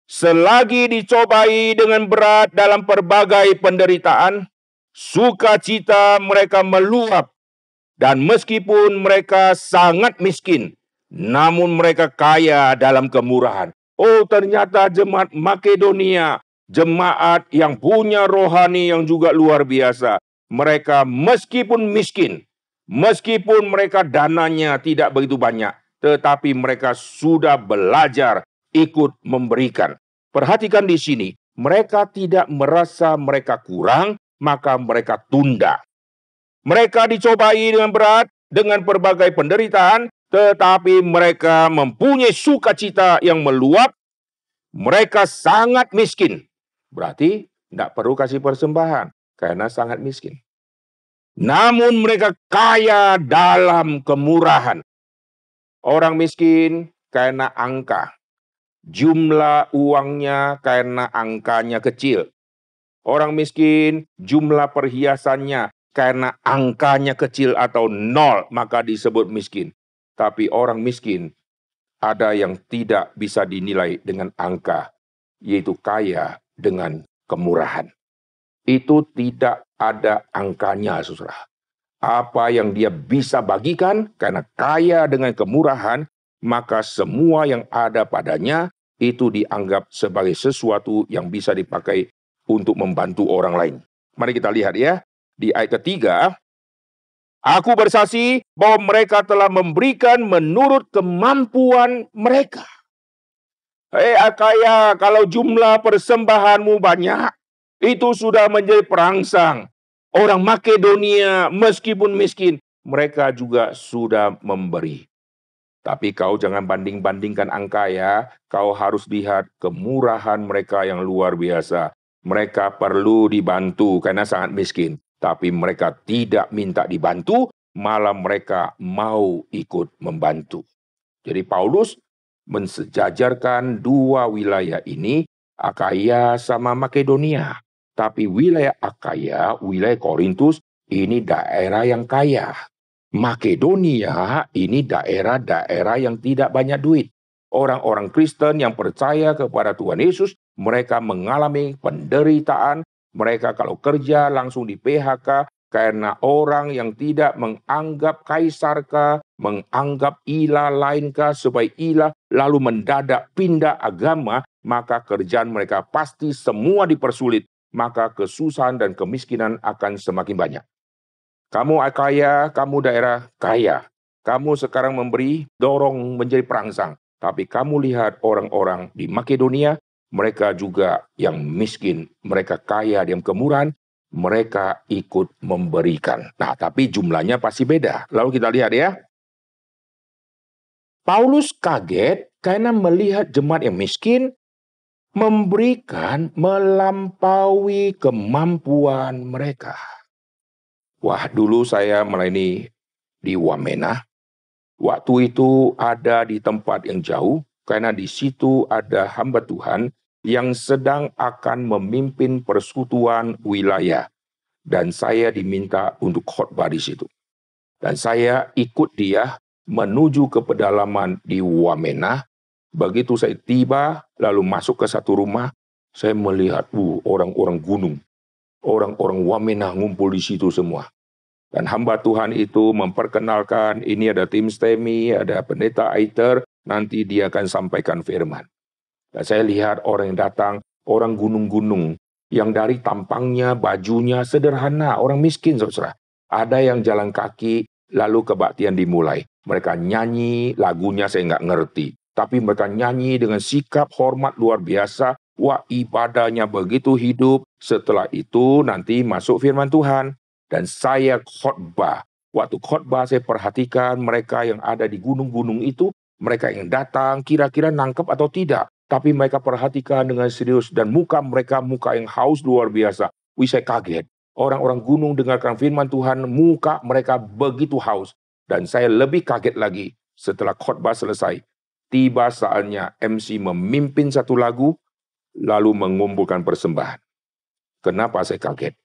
Selagi dicobai dengan berat dalam berbagai penderitaan, sukacita mereka meluap. Dan meskipun mereka sangat miskin, namun mereka kaya dalam kemurahan. Oh, ternyata jemaat Makedonia, jemaat yang punya rohani yang juga luar biasa. Mereka meskipun miskin, meskipun mereka dananya tidak begitu banyak, tetapi mereka sudah belajar ikut memberikan. Perhatikan di sini, mereka tidak merasa mereka kurang, maka mereka tunda. Mereka dicobai dengan berat, dengan berbagai penderitaan, tetapi mereka mempunyai sukacita yang meluap. Mereka sangat miskin. Berarti tidak perlu kasih persembahan, karena sangat miskin. Namun mereka kaya dalam kemurahan. Orang miskin karena angka. Jumlah uangnya karena angkanya kecil. Orang miskin, jumlah perhiasannya karena angkanya kecil atau 0, maka disebut miskin. Tapi orang miskin, ada yang tidak bisa dinilai dengan angka, yaitu kaya dengan kemurahan. Itu tidak ada angkanya, saudara. Apa yang dia bisa bagikan, karena kaya dengan kemurahan, maka semua yang ada padanya, itu dianggap sebagai sesuatu yang bisa dipakai untuk membantu orang lain. Mari kita lihat ya. Di ayat ketiga, Aku bersaksi bahwa mereka telah memberikan menurut kemampuan mereka. Akaya, kalau jumlah persembahanmu banyak, itu sudah menjadi perangsang. Orang Makedonia meskipun miskin, mereka juga sudah memberi. Tapi kau jangan banding-bandingkan angka ya. Kau harus lihat kemurahan mereka yang luar biasa. Mereka perlu dibantu karena sangat miskin. Tapi mereka tidak minta dibantu, malah mereka mau ikut membantu. Jadi Paulus mensejajarkan dua wilayah ini, Akaya sama Makedonia. Tapi wilayah Akaya, wilayah Korintus, ini daerah yang kaya. Makedonia ini daerah-daerah yang tidak banyak duit. Orang-orang Kristen yang percaya kepada Tuhan Yesus, mereka mengalami penderitaan. Mereka kalau kerja langsung di PHK, karena orang yang tidak menganggap kaisarkah, menganggap ilah lainkah, supaya ilah lalu mendadak pindah agama, maka kerjaan mereka pasti semua dipersulit. Maka kesusahan dan kemiskinan akan semakin banyak. Kamu kaya, kamu daerah kaya. Kamu sekarang memberi, dorong menjadi perangsang. Tapi kamu lihat orang-orang di Makedonia, mereka juga yang miskin, mereka kaya dalam kemurahan, mereka ikut memberikan. Nah, tapi jumlahnya pasti beda. Lalu kita lihat ya. Paulus kaget karena melihat jemaat yang miskin memberikan melampaui kemampuan mereka. Wah, dulu saya melayani di Wamena. Waktu itu ada di tempat yang jauh, karena di situ ada hamba Tuhan yang sedang akan memimpin persekutuan wilayah. Dan saya diminta untuk khotbah di situ. Dan saya ikut dia menuju ke pedalaman di Wamena. Begitu saya tiba, lalu masuk ke satu rumah, saya melihat orang-orang gunung. Orang-orang Wamena ngumpul di situ semua. Dan hamba Tuhan itu memperkenalkan, ini ada tim STEMI, ada pendeta Aiter, nanti dia akan sampaikan firman. Dan saya lihat orang yang datang, orang gunung-gunung, yang dari tampangnya, bajunya sederhana, orang miskin, saudara. Ada yang jalan kaki, lalu kebaktian dimulai. Mereka nyanyi, lagunya saya nggak ngerti. Tapi mereka nyanyi dengan sikap hormat luar biasa. Wah, ibadahnya begitu hidup. Setelah itu nanti masuk firman Tuhan. Dan saya khotbah. Waktu khotbah saya perhatikan mereka yang ada di gunung-gunung itu, mereka yang datang kira-kira nangkep atau tidak. Tapi mereka perhatikan dengan serius dan muka mereka muka yang haus luar biasa. Saya kaget. Orang-orang gunung dengarkan firman Tuhan, muka mereka begitu haus. Dan saya lebih kaget lagi setelah khotbah selesai. Tiba saatnya MC memimpin satu lagu, lalu mengumpulkan persembahan. Kenapa saya kaget?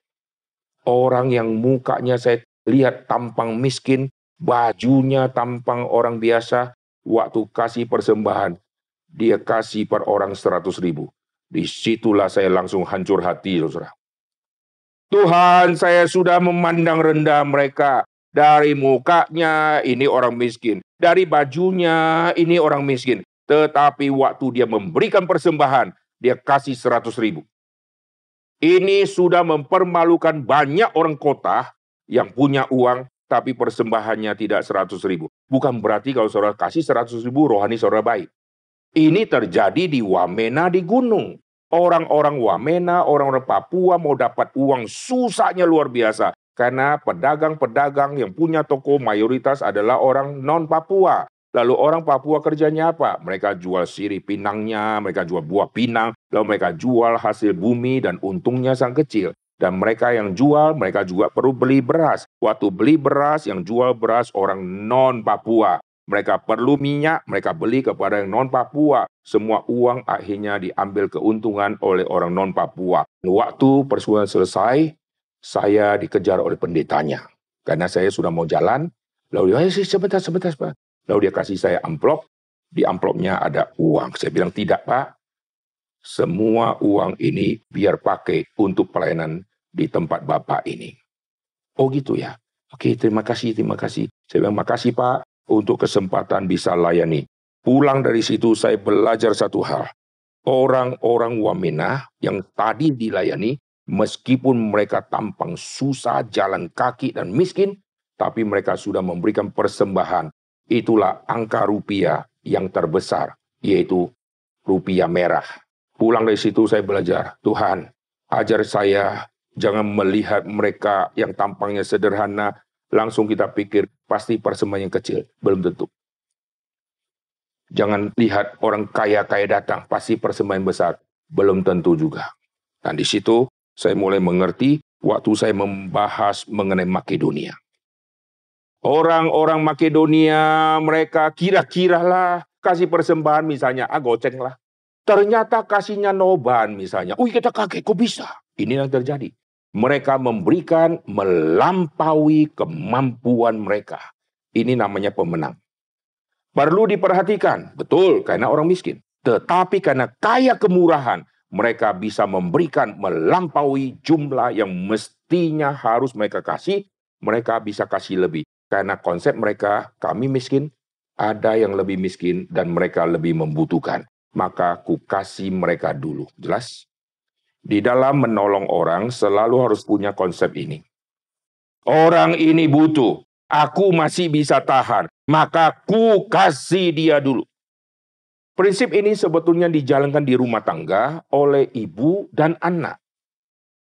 Orang yang mukanya saya lihat tampang miskin, bajunya tampang orang biasa, waktu kasih persembahan, dia kasih per orang 100.000. Disitulah saya langsung hancur hati, saudara. Tuhan, saya sudah memandang rendah mereka. Dari mukanya, ini orang miskin. Dari bajunya, ini orang miskin. Tetapi waktu dia memberikan persembahan, dia kasih 100.000. Ini sudah mempermalukan banyak orang kota yang punya uang, tapi persembahannya tidak 100.000. Bukan berarti kalau saudara kasih 100.000, rohani saudara baik. Ini terjadi di Wamena di gunung. Orang-orang Wamena, orang-orang Papua mau dapat uang susahnya luar biasa. Karena pedagang-pedagang yang punya toko mayoritas adalah orang non-Papua. Lalu orang Papua kerjanya apa? Mereka jual sirih pinangnya, mereka jual buah pinang, lalu mereka jual hasil bumi dan untungnya sangat kecil. Dan mereka yang jual, mereka juga perlu beli beras. Waktu beli beras, yang jual beras orang non-Papua. Mereka perlu minyak, mereka beli kepada yang non-Papua. Semua uang akhirnya diambil keuntungan oleh orang non-Papua. Waktu persekutuan selesai, saya dikejar oleh pendetanya. Karena saya sudah mau jalan, lalu dia, sebentar. Lalu dia kasih saya amplop, di amplopnya ada uang. Saya bilang, tidak Pak, semua uang ini biar pakai untuk pelayanan di tempat Bapak ini. Oh gitu ya, oke terima kasih. Saya bilang, makasih Pak, untuk kesempatan bisa layani. Pulang dari situ saya belajar satu hal. Orang-orang Wamena yang tadi dilayani, meskipun mereka tampang susah, jalan kaki dan miskin, tapi mereka sudah memberikan persembahan. Itulah angka rupiah yang terbesar, yaitu rupiah merah. Pulang dari situ saya belajar, Tuhan, ajar saya jangan melihat mereka yang tampangnya sederhana, langsung kita pikir pasti persembahan yang kecil. Belum tentu. Jangan lihat orang kaya-kaya datang, pasti persembahan besar. Belum tentu juga. Dan di situ saya mulai mengerti waktu saya membahas mengenai Makedonia. Orang-orang Makedonia, mereka kira-kira lah kasih persembahan misalnya, goceng lah. Ternyata kasihnya noban misalnya. Kita kaget, kok bisa? Ini yang terjadi. Mereka memberikan melampaui kemampuan mereka. Ini namanya pemenang. Perlu diperhatikan, betul, karena orang miskin. Tetapi karena kaya kemurahan, mereka bisa memberikan melampaui jumlah yang mestinya harus mereka kasih, mereka bisa kasih lebih. Karena konsep mereka, kami miskin, ada yang lebih miskin, dan mereka lebih membutuhkan. Maka ku kasih mereka dulu. Jelas? Di dalam menolong orang, selalu harus punya konsep ini. Orang ini butuh, aku masih bisa tahan, maka ku kasih dia dulu. Prinsip ini sebetulnya dijalankan di rumah tangga oleh ibu dan anak.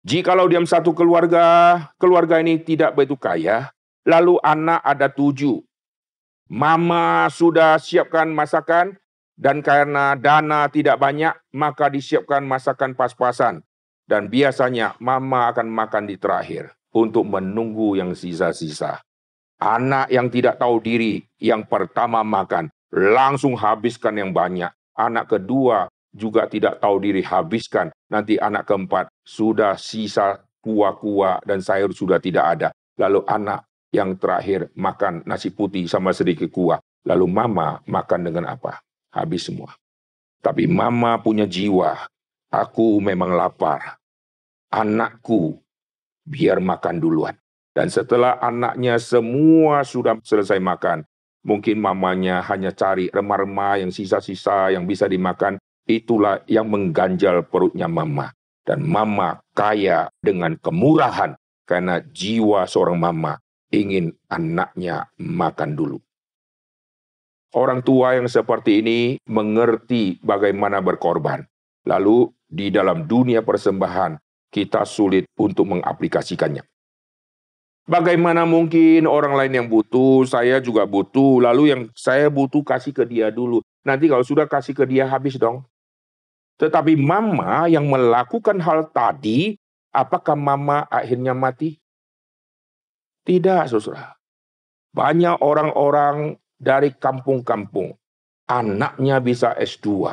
Jikalau dalam satu keluarga ini tidak begitu kaya, lalu anak ada 7. Mama sudah siapkan masakan, dan karena dana tidak banyak, maka disiapkan masakan pas-pasan. Dan biasanya mama akan makan di terakhir untuk menunggu yang sisa-sisa. Anak yang tidak tahu diri, yang pertama makan, langsung habiskan yang banyak. Anak kedua juga tidak tahu diri, habiskan. Nanti anak keempat sudah sisa kuah-kuah dan sayur sudah tidak ada. Lalu anak yang terakhir makan nasi putih sama sedikit kuah. Lalu mama makan dengan apa? Habis semua. Tapi mama punya jiwa. Aku memang lapar. Anakku biar makan duluan. Dan setelah anaknya semua sudah selesai makan, mungkin mamanya hanya cari remah-remah yang sisa-sisa yang bisa dimakan. Itulah yang mengganjal perutnya mama. Dan mama kaya dengan kemurahan karena jiwa seorang mama ingin anaknya makan dulu. Orang tua yang seperti ini mengerti bagaimana berkorban. Lalu di dalam dunia persembahan, kita sulit untuk mengaplikasikannya. Bagaimana mungkin orang lain yang butuh, saya juga butuh, lalu yang saya butuh kasih ke dia dulu. Nanti kalau sudah kasih ke dia habis dong. Tetapi mama yang melakukan hal tadi, apakah mama akhirnya mati? Tidak, saudara. Banyak orang-orang dari kampung-kampung, anaknya bisa S2.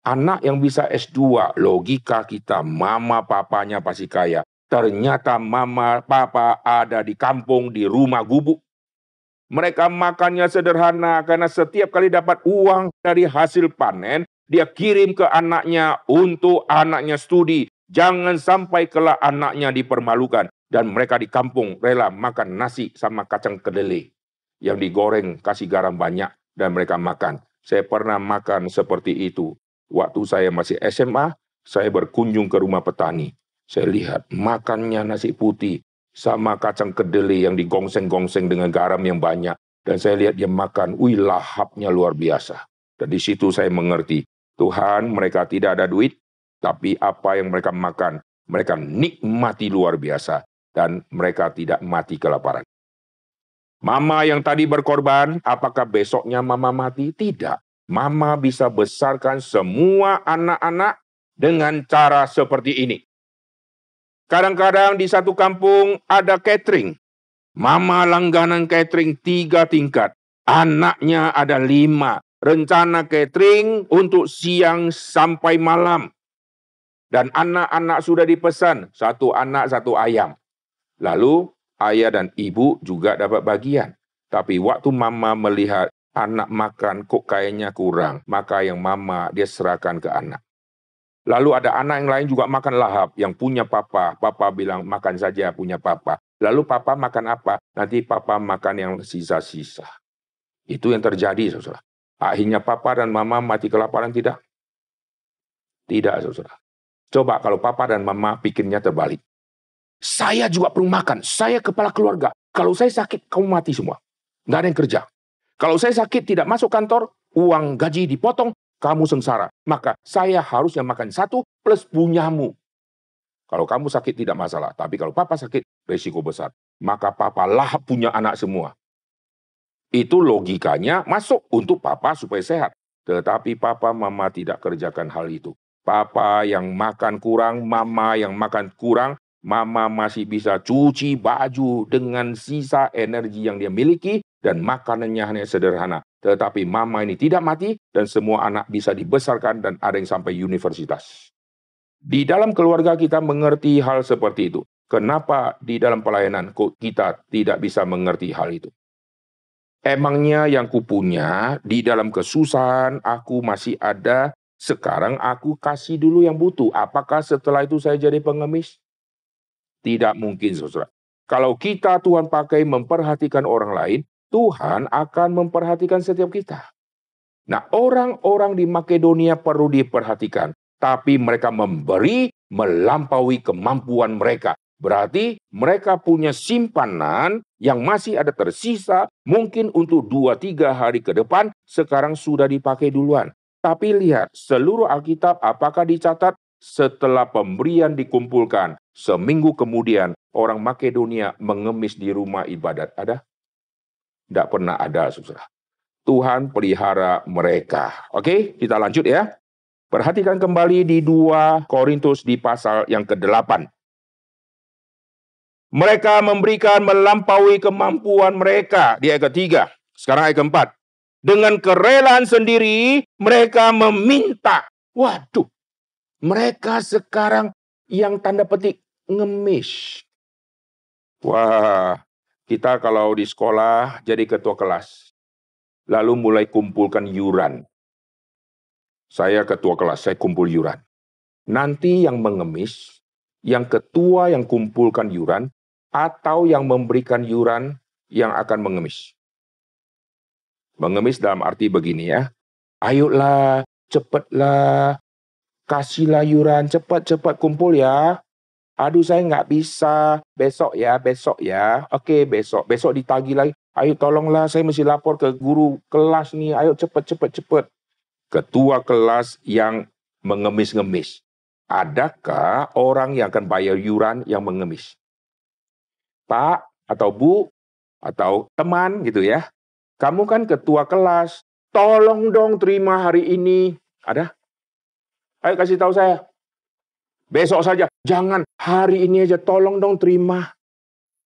Anak yang bisa S2, logika kita, mama papanya pasti kaya. Ternyata mama papa ada di kampung, di rumah gubuk. Mereka makannya sederhana karena setiap kali dapat uang dari hasil panen, dia kirim ke anaknya untuk anaknya studi. Jangan sampai kelak anaknya dipermalukan. Dan mereka di kampung rela makan nasi sama kacang kedelai yang digoreng, kasih garam banyak, dan mereka makan. Saya pernah makan seperti itu. Waktu saya masih SMA, saya berkunjung ke rumah petani. Saya lihat makannya nasi putih sama kacang kedelai yang digongseng-gongseng dengan garam yang banyak. Dan saya lihat dia makan, lahapnya luar biasa. Dan di situ saya mengerti, Tuhan, mereka tidak ada duit, tapi apa yang mereka makan, mereka nikmati luar biasa. Dan mereka tidak mati kelaparan. Mama yang tadi berkorban, apakah besoknya mama mati? Tidak. Mama bisa besarkan semua anak-anak dengan cara seperti ini. Kadang-kadang di satu kampung ada catering. Mama langganan catering 3 tingkat. Anaknya ada 5. Rencana catering untuk siang sampai malam. Dan anak-anak sudah dipesan. 1 anak, 1 ayam. Lalu ayah dan ibu juga dapat bagian. Tapi waktu mama melihat anak makan kok kayaknya kurang. Maka yang mama dia serahkan ke anak. Lalu ada anak yang lain juga makan lahap, yang punya papa. Papa bilang, makan saja punya papa. Lalu papa makan apa? Nanti papa makan yang sisa-sisa. Itu yang terjadi, saudara. Akhirnya papa dan mama mati kelaparan, tidak? Tidak, saudara. Coba kalau papa dan mama pikirnya terbalik. Saya juga perlu makan, saya kepala keluarga. Kalau saya sakit, kamu mati semua. Nggak ada yang kerja. Kalau saya sakit, tidak masuk kantor, uang gaji dipotong, kamu sengsara. Maka saya harusnya makan 1 plus punyamu. Kalau kamu sakit tidak masalah. Tapi kalau papa sakit, risiko besar. Maka papa lahap punya anak semua. Itu logikanya masuk untuk papa supaya sehat. Tetapi papa mama tidak kerjakan hal itu. Papa yang makan kurang, mama yang makan kurang, mama masih bisa cuci baju dengan sisa energi yang dia miliki dan makanannya hanya sederhana. Tetapi mama ini tidak mati dan semua anak bisa dibesarkan dan ada yang sampai universitas. Di dalam keluarga kita mengerti hal seperti itu. Kenapa di dalam pelayanan kok kita tidak bisa mengerti hal itu? Emangnya yang kupunya di dalam kesusahan aku masih ada, sekarang aku kasih dulu yang butuh. Apakah setelah itu saya jadi pengemis? Tidak mungkin, saudara. Kalau kita Tuhan pakai memperhatikan orang lain, Tuhan akan memperhatikan setiap kita. Nah, orang-orang di Makedonia perlu diperhatikan, tapi mereka memberi melampaui kemampuan mereka. Berarti mereka punya simpanan yang masih ada tersisa, mungkin untuk 2-3 hari ke depan, sekarang sudah dipakai duluan. Tapi lihat, seluruh Alkitab apakah dicatat setelah pemberian dikumpulkan, seminggu kemudian orang Makedonia mengemis di rumah ibadat? Ada? Tidak pernah ada, saudara. Tuhan pelihara mereka. Oke, kita lanjut ya. Perhatikan kembali di 2 Korintus di pasal yang ke-8. Mereka memberikan melampaui kemampuan mereka di ayat ke-3. Sekarang ayat ke-4. Dengan kerelaan sendiri mereka meminta. Waduh, mereka sekarang yang tanda petik ngemis. Wah, kita kalau di sekolah jadi ketua kelas. Lalu mulai kumpulkan yuran. Saya ketua kelas, saya kumpul yuran. Nanti yang mengemis, yang ketua yang kumpulkan yuran, atau yang memberikan yuran yang akan mengemis. Mengemis dalam arti begini ya. Ayolah, cepatlah, kasihlah yuran, cepat-cepat kumpul ya. Aduh, saya nggak bisa, besok ya. Oke, besok ditagih lagi. Ayo tolonglah, saya mesti lapor ke guru kelas nih, ayo cepat. Ketua kelas yang mengemis-ngemis. Adakah orang yang akan bayar yuran yang mengemis? Pak atau Bu atau teman gitu ya. Kamu kan ketua kelas, tolong dong terima hari ini. Ada? Ayo kasih tahu saya. Besok saja, jangan hari ini aja, tolong dong terima.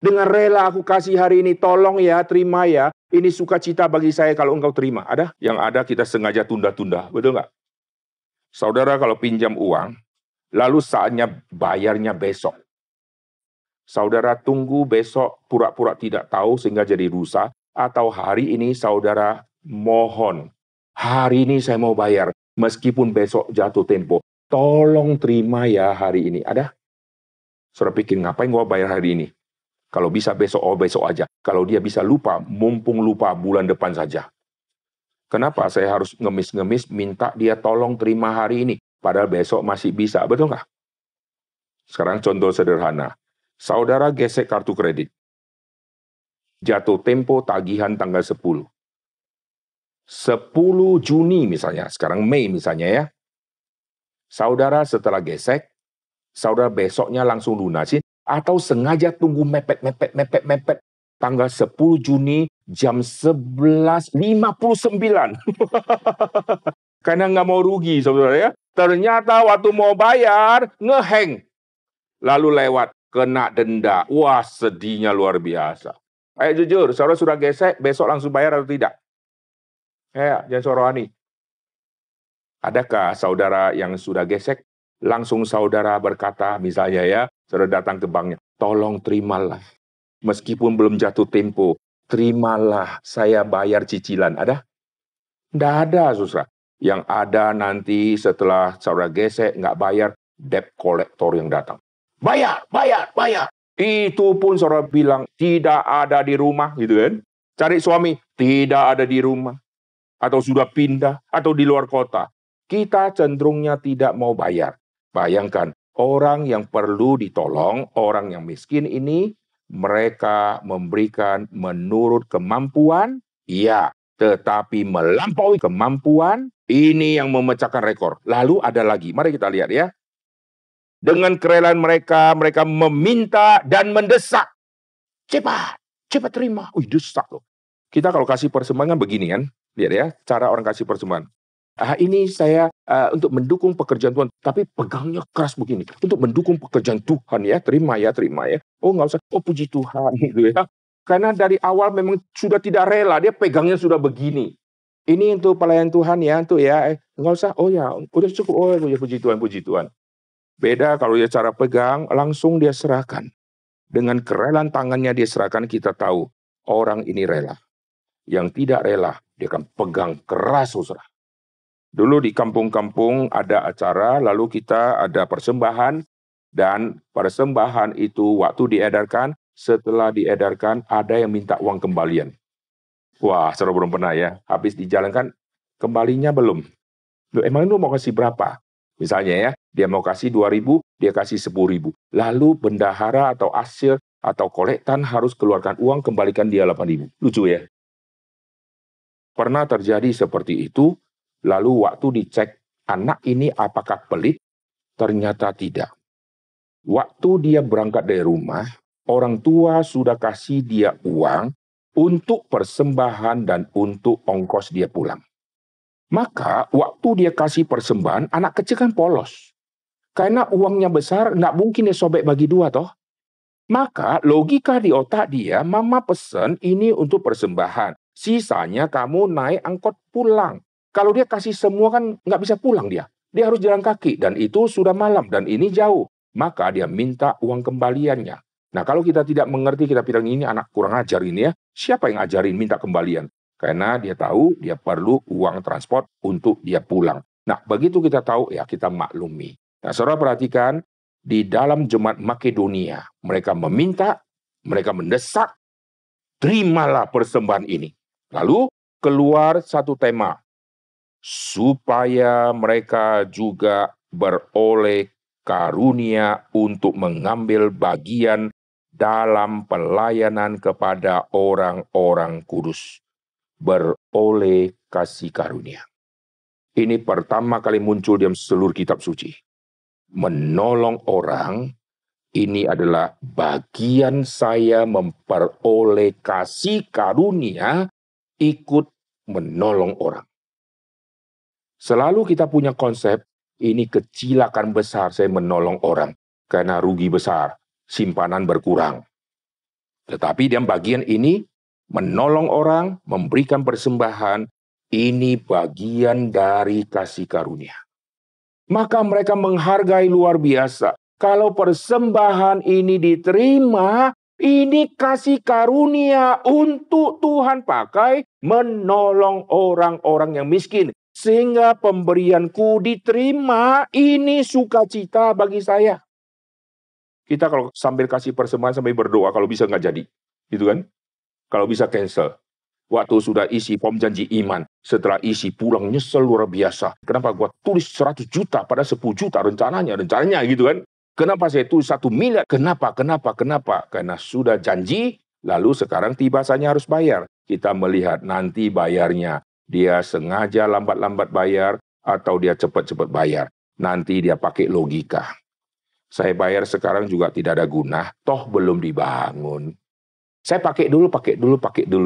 Dengan rela aku kasih hari ini, tolong ya, terima ya. Ini sukacita bagi saya kalau engkau terima. Ada? Yang ada kita sengaja tunda-tunda, betul nggak? Saudara kalau pinjam uang, lalu saatnya bayarnya besok. Saudara tunggu besok pura-pura tidak tahu sehingga jadi rusak. Atau hari ini saudara mohon, hari ini saya mau bayar. Meskipun besok jatuh tempo, tolong terima ya hari ini. Ada? Saudara pikir ngapain gua bayar hari ini? Kalau bisa besok aja. Kalau dia bisa lupa, mumpung lupa bulan depan saja. Kenapa saya harus ngemis-ngemis minta dia tolong terima hari ini? Padahal besok masih bisa, betul nggak? Sekarang contoh sederhana. Saudara gesek kartu kredit. Jatuh tempo tagihan tanggal 10. 10 Juni misalnya, sekarang Mei misalnya ya. Saudara setelah gesek, saudara besoknya langsung lunasin, atau sengaja tunggu mepet. Tanggal 10 Juni jam 11.59. Karena nggak mau rugi, saudara ya. Ternyata waktu mau bayar, ngeheng. Lalu lewat, kena denda. Wah, sedihnya luar biasa. Ayo jujur, saudara sudah gesek, besok langsung bayar atau tidak? Jangan sorohani. Adakah saudara yang sudah gesek, langsung saudara berkata, misalnya ya, saudara datang ke banknya, tolong terimalah. Meskipun belum jatuh tempo, terimalah saya bayar cicilan. Ada? Tidak ada, saudara. Yang ada nanti setelah saudara gesek, nggak bayar, debt collector yang datang. Bayar. Itu pun saudara bilang, tidak ada di rumah, gitu kan. Cari suami, tidak ada di rumah. Atau sudah pindah, atau di luar kota. Kita cenderungnya tidak mau bayar. Bayangkan, orang yang perlu ditolong, orang yang miskin ini, Mereka memberikan menurut kemampuan, iya, tetapi melampaui kemampuan, ini yang memecahkan rekor. Lalu ada lagi, mari kita lihat ya. Dengan kerelaan mereka, mereka meminta dan mendesak. Cepat, cepat terima. Wih, desak loh. Kita kalau kasih persembahan kan begini kan. Lihat ya, cara orang kasih persembahan. Ini saya untuk mendukung pekerjaan Tuhan, tapi pegangnya keras begini. Untuk mendukung pekerjaan Tuhan ya, terima ya, terima ya. Oh nggak usah, oh puji Tuhan gitu ya. Karena dari awal memang sudah tidak rela, dia pegangnya sudah begini. Ini untuk pelayan Tuhan ya, untuk ya, nggak usah, oh ya, udah cukup, oh ya, puji Tuhan, puji Tuhan. Beda kalau dia cara pegang, langsung dia serahkan. Dengan kerelaan tangannya dia serahkan, kita tahu orang ini rela. Yang tidak rela, dia akan pegang keras, saudara. Dulu di kampung-kampung ada acara, lalu kita ada persembahan, dan persembahan itu waktu diedarkan, setelah diedarkan ada yang minta uang kembalian. Wah, saudara belum pernah ya, habis dijalankan, kembalinya belum. Loh, emang lu mau kasih berapa? Misalnya ya, dia mau kasih 2.000, dia kasih 10.000. Lalu bendahara atau asyir atau kolektan harus keluarkan uang, kembalikan dia 8.000. Lucu ya? Pernah terjadi seperti itu, lalu waktu dicek anak ini apakah pelit, ternyata tidak. Waktu dia berangkat dari rumah, orang tua sudah kasih dia uang untuk persembahan dan untuk ongkos dia pulang. Maka waktu dia kasih persembahan, anak kecil kan polos. Karena uangnya besar, nggak mungkin dia sobek bagi dua toh. Maka logika di otak dia, mama pesen ini untuk persembahan. Sisanya kamu naik angkot pulang. Kalau dia kasih semua kan nggak bisa pulang dia. Dia harus jalan kaki dan itu sudah malam dan ini jauh. Maka dia minta uang kembaliannya. Nah kalau kita tidak mengerti, kita bilang ini anak kurang ajar ini ya. Siapa yang ajarin minta kembalian? Karena dia tahu dia perlu uang transport untuk dia pulang. Nah begitu kita tahu ya kita maklumi. Nah saudara perhatikan, di dalam jemaat Makedonia, mereka meminta, mereka mendesak, terimalah persembahan ini. Lalu keluar satu tema, supaya mereka juga beroleh karunia untuk mengambil bagian dalam pelayanan kepada orang-orang kudus. Beroleh kasih karunia. Ini pertama kali muncul di seluruh kitab suci. Menolong orang, ini adalah bagian saya memperoleh kasih karunia, ikut menolong orang. Selalu kita punya konsep, ini kecelakaan besar saya menolong orang, karena rugi besar, simpanan berkurang. Tetapi dalam bagian ini, menolong orang, memberikan persembahan, ini bagian dari kasih karunia. Maka mereka menghargai luar biasa. Kalau persembahan ini diterima, ini kasih karunia untuk Tuhan pakai menolong orang-orang yang miskin. Sehingga pemberianku diterima, ini sukacita bagi saya. Kita kalau sambil kasih persembahan, sambil berdoa, kalau bisa nggak jadi. Gitu kan? Kalau bisa cancel. Waktu sudah isi form janji iman, setelah isi pulang nyesel luar biasa. Kenapa gua tulis 100 juta pada 10 juta rencananya gitu kan? Kenapa saya tulis 1 miliar? Kenapa? Karena sudah janji, lalu sekarang tiba saatnya harus bayar. Kita melihat nanti bayarnya. Dia sengaja lambat-lambat bayar atau dia cepat-cepat bayar. Nanti dia pakai logika. Saya bayar sekarang juga tidak ada guna, toh belum dibangun. Saya pakai dulu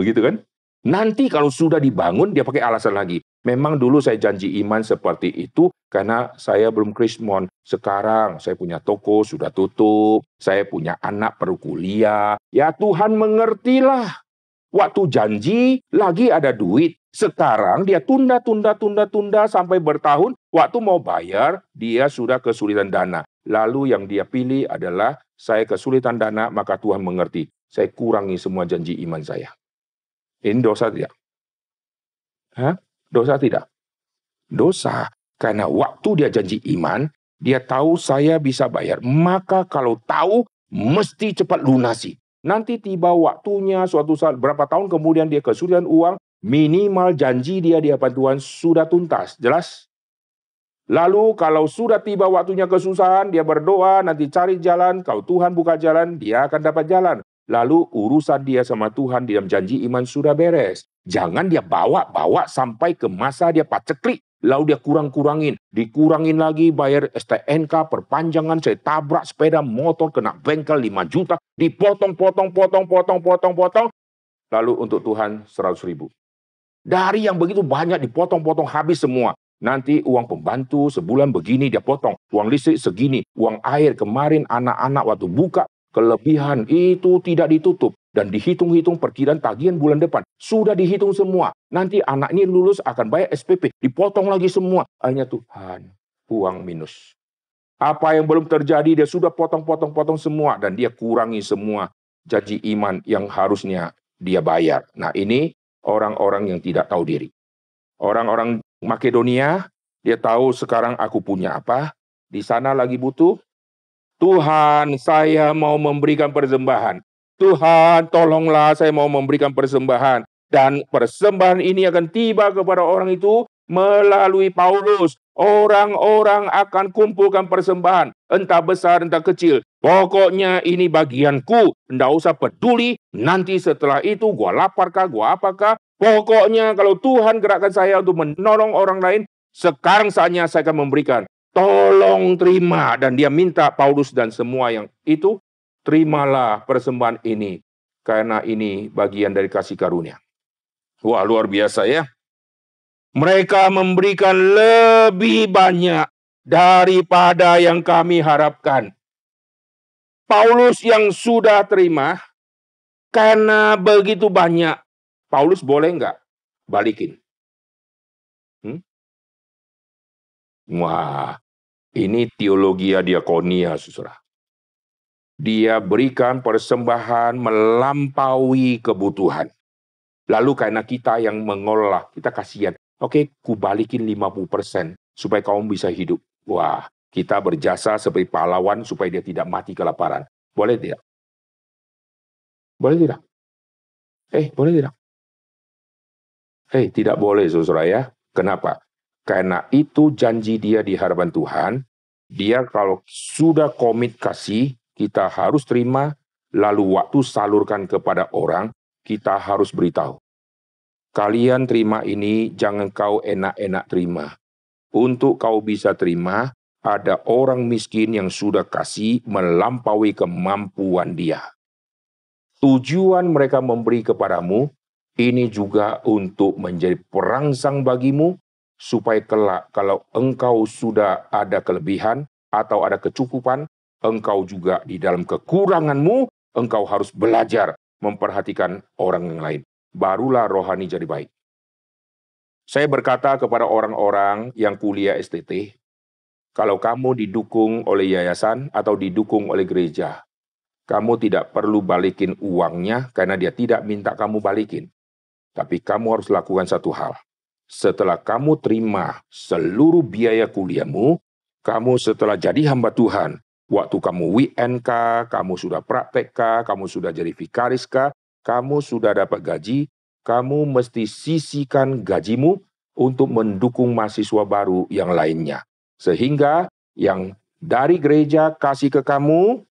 gitu kan? Nanti kalau sudah dibangun, dia pakai alasan lagi. Memang dulu saya janji iman seperti itu, karena saya belum krismon. Sekarang saya punya toko, sudah tutup. Saya punya anak perlu kuliah. Ya Tuhan mengertilah. Waktu janji, lagi ada duit. Sekarang dia tunda sampai bertahun. Waktu mau bayar, dia sudah kesulitan dana. Lalu yang dia pilih adalah, saya kesulitan dana, maka Tuhan mengerti. Saya kurangi semua janji iman saya. Ini dosa tidak? Dosa tidak? Dosa. Karena waktu dia janji iman, dia tahu saya bisa bayar. Maka kalau tahu, mesti cepat lunasi. Nanti tiba waktunya, suatu saat, berapa tahun kemudian dia kesulitan uang, minimal janji dia di hadapan Tuhan sudah tuntas. Jelas? Lalu kalau sudah tiba waktunya kesusahan, dia berdoa, nanti cari jalan. Kalau Tuhan buka jalan, dia akan dapat jalan. lalu urusan dia sama Tuhan di dalam janji iman sudah beres. Jangan dia bawa sampai ke masa dia paceklik, lalu dia dikurangin lagi bayar STNK, perpanjangan, saya tabrak sepeda motor, kena bengkel 5 juta, dipotong, lalu untuk Tuhan 100.000. Dari yang begitu banyak dipotong habis semua. Nanti uang pembantu sebulan begini dia potong, uang listrik segini, uang air kemarin anak-anak waktu buka kelebihan itu tidak ditutup dan dihitung-hitung perkiraan tagihan bulan depan sudah dihitung semua. Nanti anak ini lulus akan bayar SPP, dipotong lagi semua. Akhirnya Tuhan, uang minus. Apa yang belum terjadi dia sudah potong semua dan dia kurangi semua janji iman yang harusnya dia bayar. Nah, ini orang-orang yang tidak tahu diri. Orang-orang Makedonia, dia tahu sekarang aku punya apa, di sana lagi butuh. Tuhan, saya mau memberikan persembahan. Tuhan, tolonglah saya mau memberikan persembahan. Dan persembahan ini akan tiba kepada orang itu melalui Paulus. Orang-orang akan kumpulkan persembahan, entah besar, entah kecil. Pokoknya ini bagianku, enggak usah peduli. Nanti setelah itu gua laparkah, gua apakah. Pokoknya kalau Tuhan gerakkan saya untuk menolong orang lain, sekarang saatnya saya akan memberikan. Tolong terima. Dan dia minta Paulus dan semua yang itu, terimalah persembahan ini. Karena ini bagian dari kasih karunia. Wah, luar biasa ya. Mereka memberikan lebih banyak daripada yang kami harapkan. Paulus yang sudah terima, karena begitu banyak, Paulus boleh nggak balikin? Wah, ini teologi diakonia, saudara. Dia berikan persembahan melampaui kebutuhan. Lalu karena kita yang mengolah, kita kasihan. Oke, ku balikin 50% supaya kamu bisa hidup. Wah, kita berjasa seperti pahlawan supaya dia tidak mati kelaparan. Boleh tidak? Boleh tidak? Boleh tidak? Tidak boleh, saudara ya. Kenapa? Karena itu janji dia di hadapan Tuhan. Dia kalau sudah komit kasih, kita harus terima. Lalu waktu salurkan kepada orang, kita harus beritahu. Kalian terima ini, jangan kau enak-enak terima. Untuk kau bisa terima, ada orang miskin yang sudah kasih melampaui kemampuan dia. Tujuan mereka memberi kepadamu, ini juga untuk menjadi perangsang bagimu, supaya kelak kalau engkau sudah ada kelebihan atau ada kecukupan, engkau juga di dalam kekuranganmu, engkau harus belajar memperhatikan orang yang lain. Barulah rohani jadi baik. Saya berkata kepada orang-orang yang kuliah STT, kalau kamu didukung oleh yayasan atau didukung oleh gereja, kamu tidak perlu balikin uangnya karena dia tidak minta kamu balikin. Tapi kamu harus lakukan satu hal. Setelah kamu terima seluruh biaya kuliahmu, kamu setelah jadi hamba Tuhan, waktu kamu WN kamu sudah praktek kamu sudah jadi vikaris kamu sudah dapat gaji, kamu mesti sisihkan gajimu untuk mendukung mahasiswa baru yang lainnya. Sehingga yang dari gereja kasih ke kamu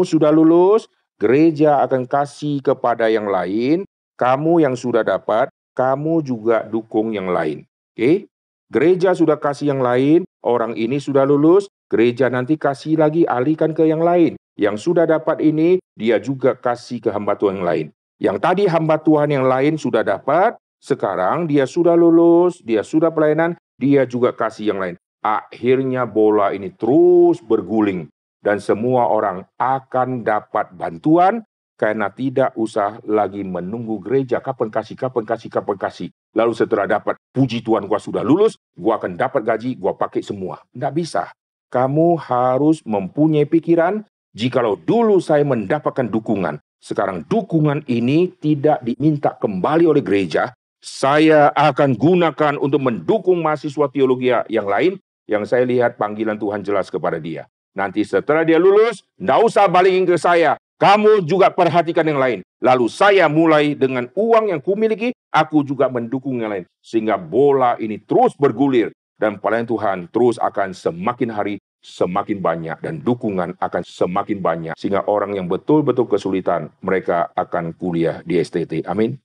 sudah lulus, gereja akan kasih kepada yang lain, kamu yang sudah dapat, kamu juga dukung yang lain. Oke? Gereja sudah kasih yang lain, orang ini sudah lulus, gereja nanti kasih lagi, alihkan ke yang lain. Yang sudah dapat ini, dia juga kasih ke hamba Tuhan yang lain. Yang tadi hamba Tuhan yang lain sudah dapat, sekarang dia sudah lulus, dia sudah pelayanan, dia juga kasih yang lain. Akhirnya bola ini terus berguling. Dan semua orang akan dapat bantuan, karena tidak usah lagi menunggu gereja, kapan kasih. Lalu setelah dapat, puji Tuhan gua sudah lulus, gua akan dapat gaji, gua pakai semua. Nggak bisa. Kamu harus mempunyai pikiran, jikalau dulu saya mendapatkan dukungan, sekarang dukungan ini tidak diminta kembali oleh gereja, saya akan gunakan untuk mendukung mahasiswa teologi yang lain, yang saya lihat panggilan Tuhan jelas kepada dia. Nanti setelah dia lulus, nggak usah balikin ke saya. Kamu juga perhatikan yang lain. Lalu saya mulai dengan uang yang kumiliki, aku juga mendukung yang lain. Sehingga bola ini terus bergulir. Dan pelayanan Tuhan terus akan semakin hari semakin banyak dan dukungan akan semakin banyak. Sehingga orang yang betul-betul kesulitan, mereka akan kuliah di STT. Amin.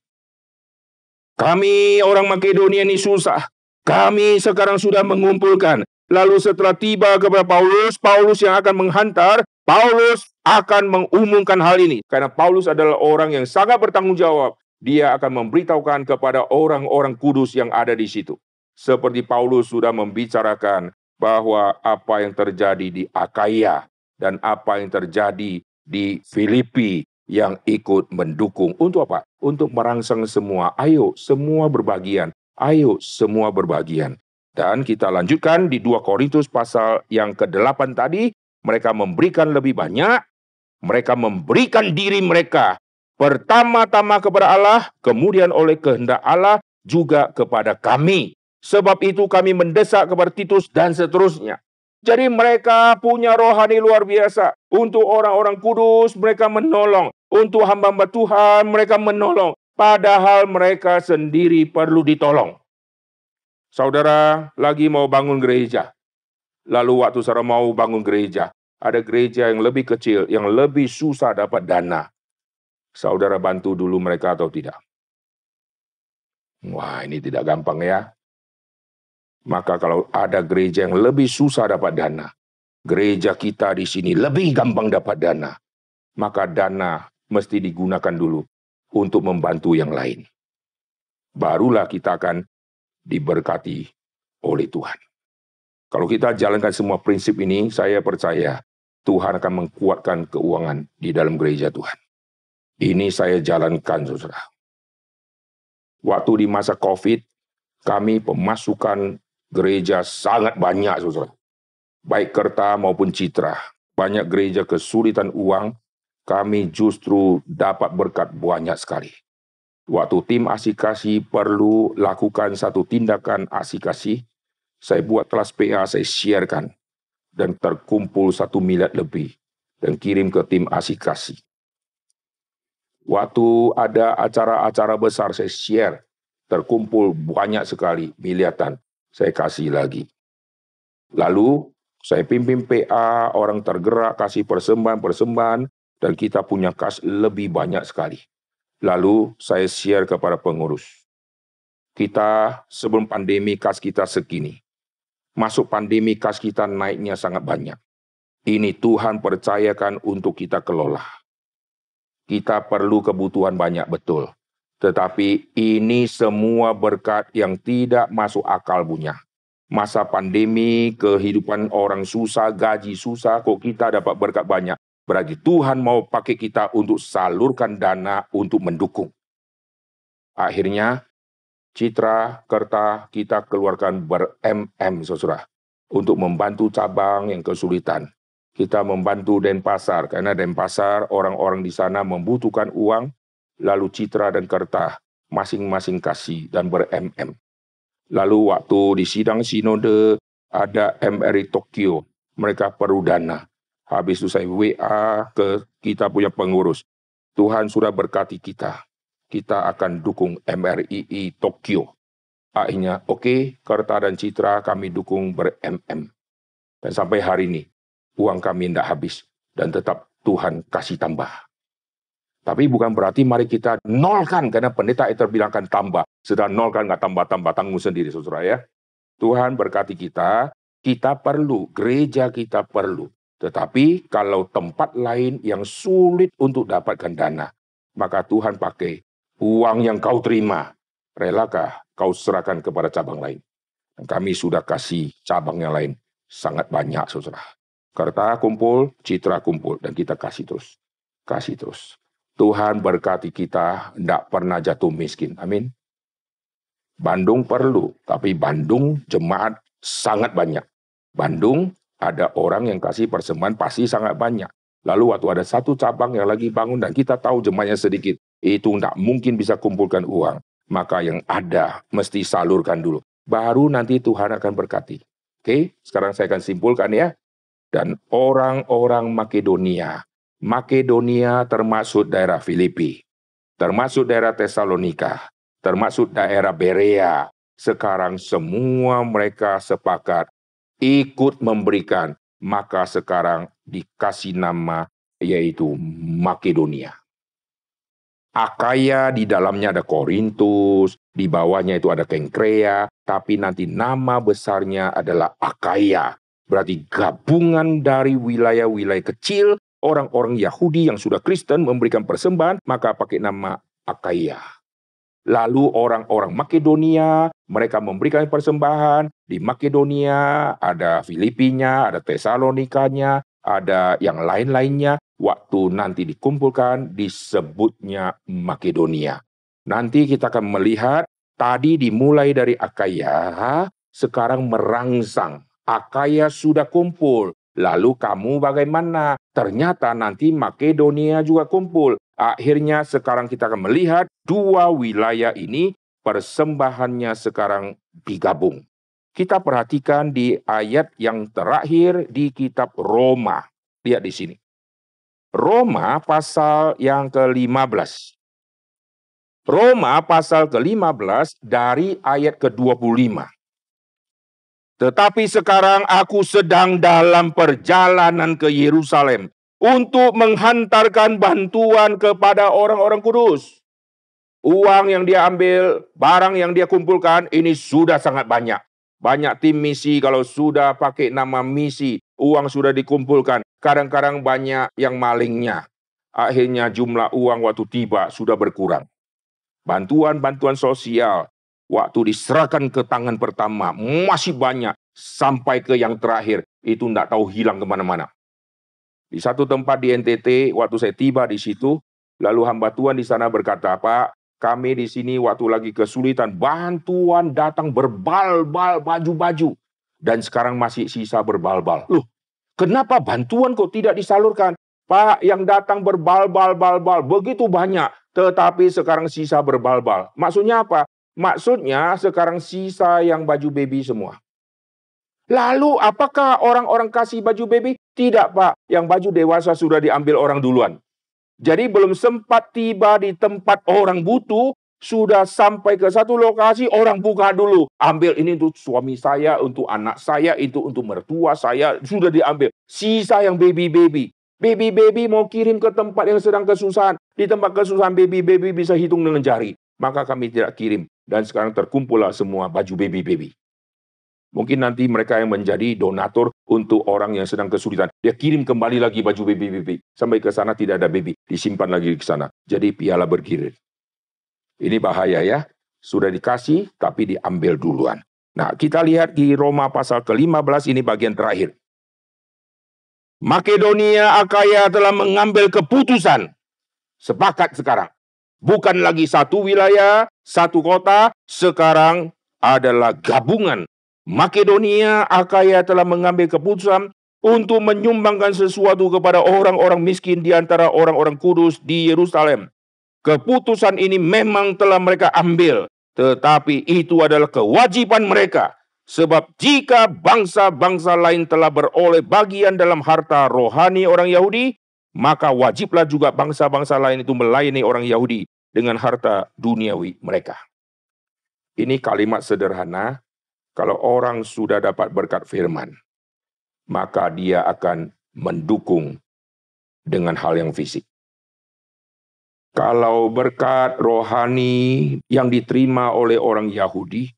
Kami orang Makedonia ini susah. Kami sekarang sudah mengumpulkan. Lalu setelah tiba kepada Paulus, Paulus yang akan menghantar, Paulus akan mengumumkan hal ini. Karena Paulus adalah orang yang sangat bertanggung jawab. Dia akan memberitahukan kepada orang-orang kudus yang ada di situ. Seperti Paulus sudah membicarakan bahwa apa yang terjadi di Akaya dan apa yang terjadi di Filipi yang ikut mendukung. Untuk apa? Untuk merangsang semua. Ayo semua berbagian. Ayo semua berbagian. Dan kita lanjutkan di 2 Korintus pasal yang ke-8 tadi. Mereka memberikan lebih banyak. Mereka memberikan diri mereka pertama-tama kepada Allah, kemudian oleh kehendak Allah juga kepada kami. Sebab itu kami mendesak kepada Titus dan seterusnya. Jadi mereka punya rohani luar biasa. Untuk orang-orang kudus mereka menolong. Untuk hamba-hamba Tuhan mereka menolong. Padahal mereka sendiri perlu ditolong. Saudara lagi mau bangun gereja. Lalu waktu saudara mau bangun gereja, ada gereja yang lebih kecil, yang lebih susah dapat dana. Saudara bantu dulu mereka atau tidak? Wah, ini tidak gampang ya. Maka kalau ada gereja yang lebih susah dapat dana, gereja kita di sini lebih gampang dapat dana, maka dana mesti digunakan dulu untuk membantu yang lain. Barulah kita akan diberkati oleh Tuhan. Kalau kita jalankan semua prinsip ini, saya percaya Tuhan akan menguatkan keuangan di dalam gereja Tuhan. Ini saya jalankan, saudara. Waktu di masa COVID, kami pemasukan gereja sangat banyak, saudara. Baik Kerta maupun Citra. Banyak gereja kesulitan uang, kami justru dapat berkat banyak sekali. Waktu tim asikasi perlu lakukan satu tindakan asikasi, saya buat kelas PA, saya sharekan. Dan terkumpul 1 miliar lebih. Dan kirim ke tim asikasi. Waktu ada acara-acara besar, saya share. Terkumpul banyak sekali, miliaran. Saya kasih lagi. Lalu, saya pimpin PA, orang tergerak, kasih persembahan, dan kita punya kas lebih banyak sekali. Lalu, saya share kepada pengurus. Kita, sebelum pandemi, kas kita segini. Masuk pandemi, kas kita naiknya sangat banyak. Ini Tuhan percayakan untuk kita kelola. Kita perlu kebutuhan banyak, betul. Tetapi ini semua berkat yang tidak masuk akal punya. Masa pandemi, kehidupan orang susah, gaji susah, kok kita dapat berkat banyak. Berarti Tuhan mau pakai kita untuk salurkan dana untuk mendukung. Akhirnya, Citra, Kerta, kita keluarkan ber-MM, saudara. Untuk membantu cabang yang kesulitan. Kita membantu Denpasar, karena Denpasar orang-orang di sana membutuhkan uang, lalu Citra dan Kerta masing-masing kasih dan ber-MM. Lalu waktu di sidang sinode ada MRI Tokyo, mereka perlu dana. Habis itu saya WA ke kita punya pengurus. Tuhan sudah berkati kita. Kita akan dukung MRII Tokyo. Akhirnya oke, Kerta dan Citra kami dukung ber-MM. Dan sampai hari ini, uang kami tidak habis. Dan tetap Tuhan kasih tambah. Tapi bukan berarti mari kita nolkan. Karena pendeta itu bilangkan tambah. Sedang nolkan, nggak tambah-tambah. Tanggung sendiri, saudara ya. Tuhan berkati kita. Kita perlu. Gereja kita perlu. Tetapi kalau tempat lain yang sulit untuk dapatkan dana. Maka Tuhan pakai uang yang kau terima. Relakah kau serahkan kepada cabang lain. Dan kami sudah kasih cabang yang lain. Sangat banyak, saudara. Kerta kumpul, Citra kumpul. Dan kita kasih terus. Kasih terus. Tuhan berkati kita, tidak pernah jatuh miskin. Amin. Bandung perlu, tapi Bandung jemaat sangat banyak. Bandung ada orang yang kasih persembahan pasti sangat banyak. Lalu waktu ada satu cabang yang lagi bangun dan kita tahu jemaatnya sedikit, itu tidak mungkin bisa kumpulkan uang. Maka yang ada mesti salurkan dulu. Baru nanti Tuhan akan berkati. Oke, sekarang saya akan simpulkan ya. Dan orang-orang Makedonia. Makedonia termasuk daerah Filipi, termasuk daerah Tesalonika, termasuk daerah Berea. Sekarang semua mereka sepakat ikut memberikan maka sekarang dikasih nama yaitu Makedonia. Akaya di dalamnya ada Korintus, di bawahnya itu ada Kengkrea, tapi nanti nama besarnya adalah Akaya. Berarti gabungan dari wilayah-wilayah kecil, orang-orang Yahudi yang sudah Kristen memberikan persembahan, maka pakai nama Akaya. Lalu orang-orang Makedonia, mereka memberikan persembahan. Di Makedonia ada Filipinya, ada Tesalonikanya, ada yang lain-lainnya. Waktu nanti dikumpulkan disebutnya Makedonia. Nanti kita akan melihat tadi dimulai dari Akaya, sekarang merangsang. Akaya sudah kumpul. Lalu kamu bagaimana? Ternyata nanti Makedonia juga kumpul. Akhirnya sekarang kita akan melihat dua wilayah ini persembahannya sekarang digabung. Kita perhatikan di ayat yang terakhir di kitab Roma. Lihat di sini. Roma pasal yang ke-15. Roma pasal ke-15 dari ayat ke-25. Tetapi sekarang aku sedang dalam perjalanan ke Yerusalem untuk menghantarkan bantuan kepada orang-orang kudus. Uang yang dia ambil, barang yang dia kumpulkan, ini sudah sangat banyak. Banyak tim misi kalau sudah pakai nama misi, uang sudah dikumpulkan. Kadang-kadang banyak yang malingnya. Akhirnya jumlah uang waktu tiba sudah berkurang. Bantuan-bantuan sosial, waktu diserahkan ke tangan pertama, masih banyak. Sampai ke yang terakhir, itu tidak tahu hilang kemana-mana. Di satu tempat di NTT, waktu saya tiba di situ, lalu hamba Tuhan di sana berkata, Pak, kami di sini waktu lagi kesulitan, bantuan datang berbal-bal baju-baju. Dan sekarang masih sisa berbal-bal. Loh, kenapa bantuan kok tidak disalurkan? Pak, yang datang berbal-bal-bal-bal, begitu banyak. Tetapi sekarang sisa berbal-bal. Maksudnya apa? Maksudnya sekarang sisa yang baju baby semua. Lalu apakah orang-orang kasih baju baby? Tidak, Pak. Yang baju dewasa sudah diambil orang duluan. Jadi belum sempat tiba di tempat orang butuh, sudah sampai ke satu lokasi, orang buka dulu. Ambil ini untuk suami saya, untuk anak saya, itu untuk mertua saya, sudah diambil. Sisa yang baby-baby. Baby-baby mau kirim ke tempat yang sedang kesusahan. Di tempat kesusahan baby-baby bisa hitung dengan jari. Maka kami tidak kirim. Dan sekarang terkumpullah semua baju baby-baby. Mungkin nanti mereka yang menjadi donatur untuk orang yang sedang kesulitan. Dia kirim kembali lagi baju baby-baby. Sampai ke sana tidak ada baby. Disimpan lagi ke sana. Jadi piala bergilir. Ini bahaya ya. Sudah dikasih tapi diambil duluan. Nah, kita lihat di Roma pasal ke-15 ini bagian terakhir. Makedonia, Akaya telah mengambil keputusan. Sepakat sekarang. Bukan lagi satu wilayah, satu kota. Sekarang adalah gabungan. Makedonia, Akaya telah mengambil keputusan untuk menyumbangkan sesuatu kepada orang-orang miskin di antara orang-orang kudus di Yerusalem. Keputusan ini memang telah mereka ambil, tetapi itu adalah kewajiban mereka. Sebab jika bangsa-bangsa lain telah beroleh bagian dalam harta rohani orang Yahudi, maka wajiblah juga bangsa-bangsa lain itu melayani orang Yahudi dengan harta duniawi mereka. Ini kalimat sederhana. Kalau orang sudah dapat berkat firman, maka dia akan mendukung dengan hal yang fisik. Kalau berkat rohani yang diterima oleh orang Yahudi,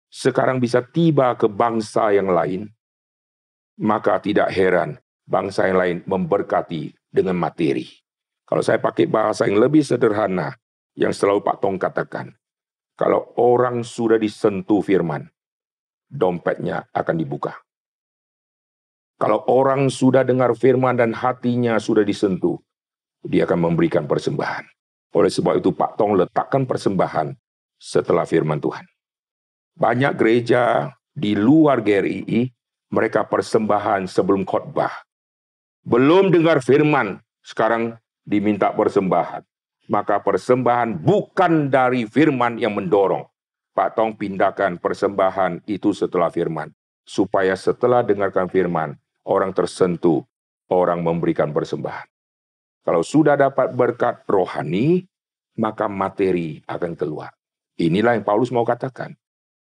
sekarang bisa tiba ke bangsa yang lain, maka tidak heran bangsa yang lain memberkati dengan materi. Kalau saya pakai bahasa yang lebih sederhana, yang selalu Pak Tong katakan, kalau orang sudah disentuh firman, dompetnya akan dibuka. Kalau orang sudah dengar firman dan hatinya sudah disentuh, dia akan memberikan persembahan. Oleh sebab itu Pak Tong letakkan persembahan setelah firman Tuhan. Banyak gereja di luar GRII, mereka persembahan sebelum khotbah. Belum dengar firman, sekarang diminta persembahan. Maka persembahan bukan dari firman yang mendorong. Pak Tong pindahkan persembahan itu setelah firman. Supaya setelah dengarkan firman, orang tersentuh, orang memberikan persembahan. Kalau sudah dapat berkat rohani, maka materi akan keluar. Inilah yang Paulus mau katakan.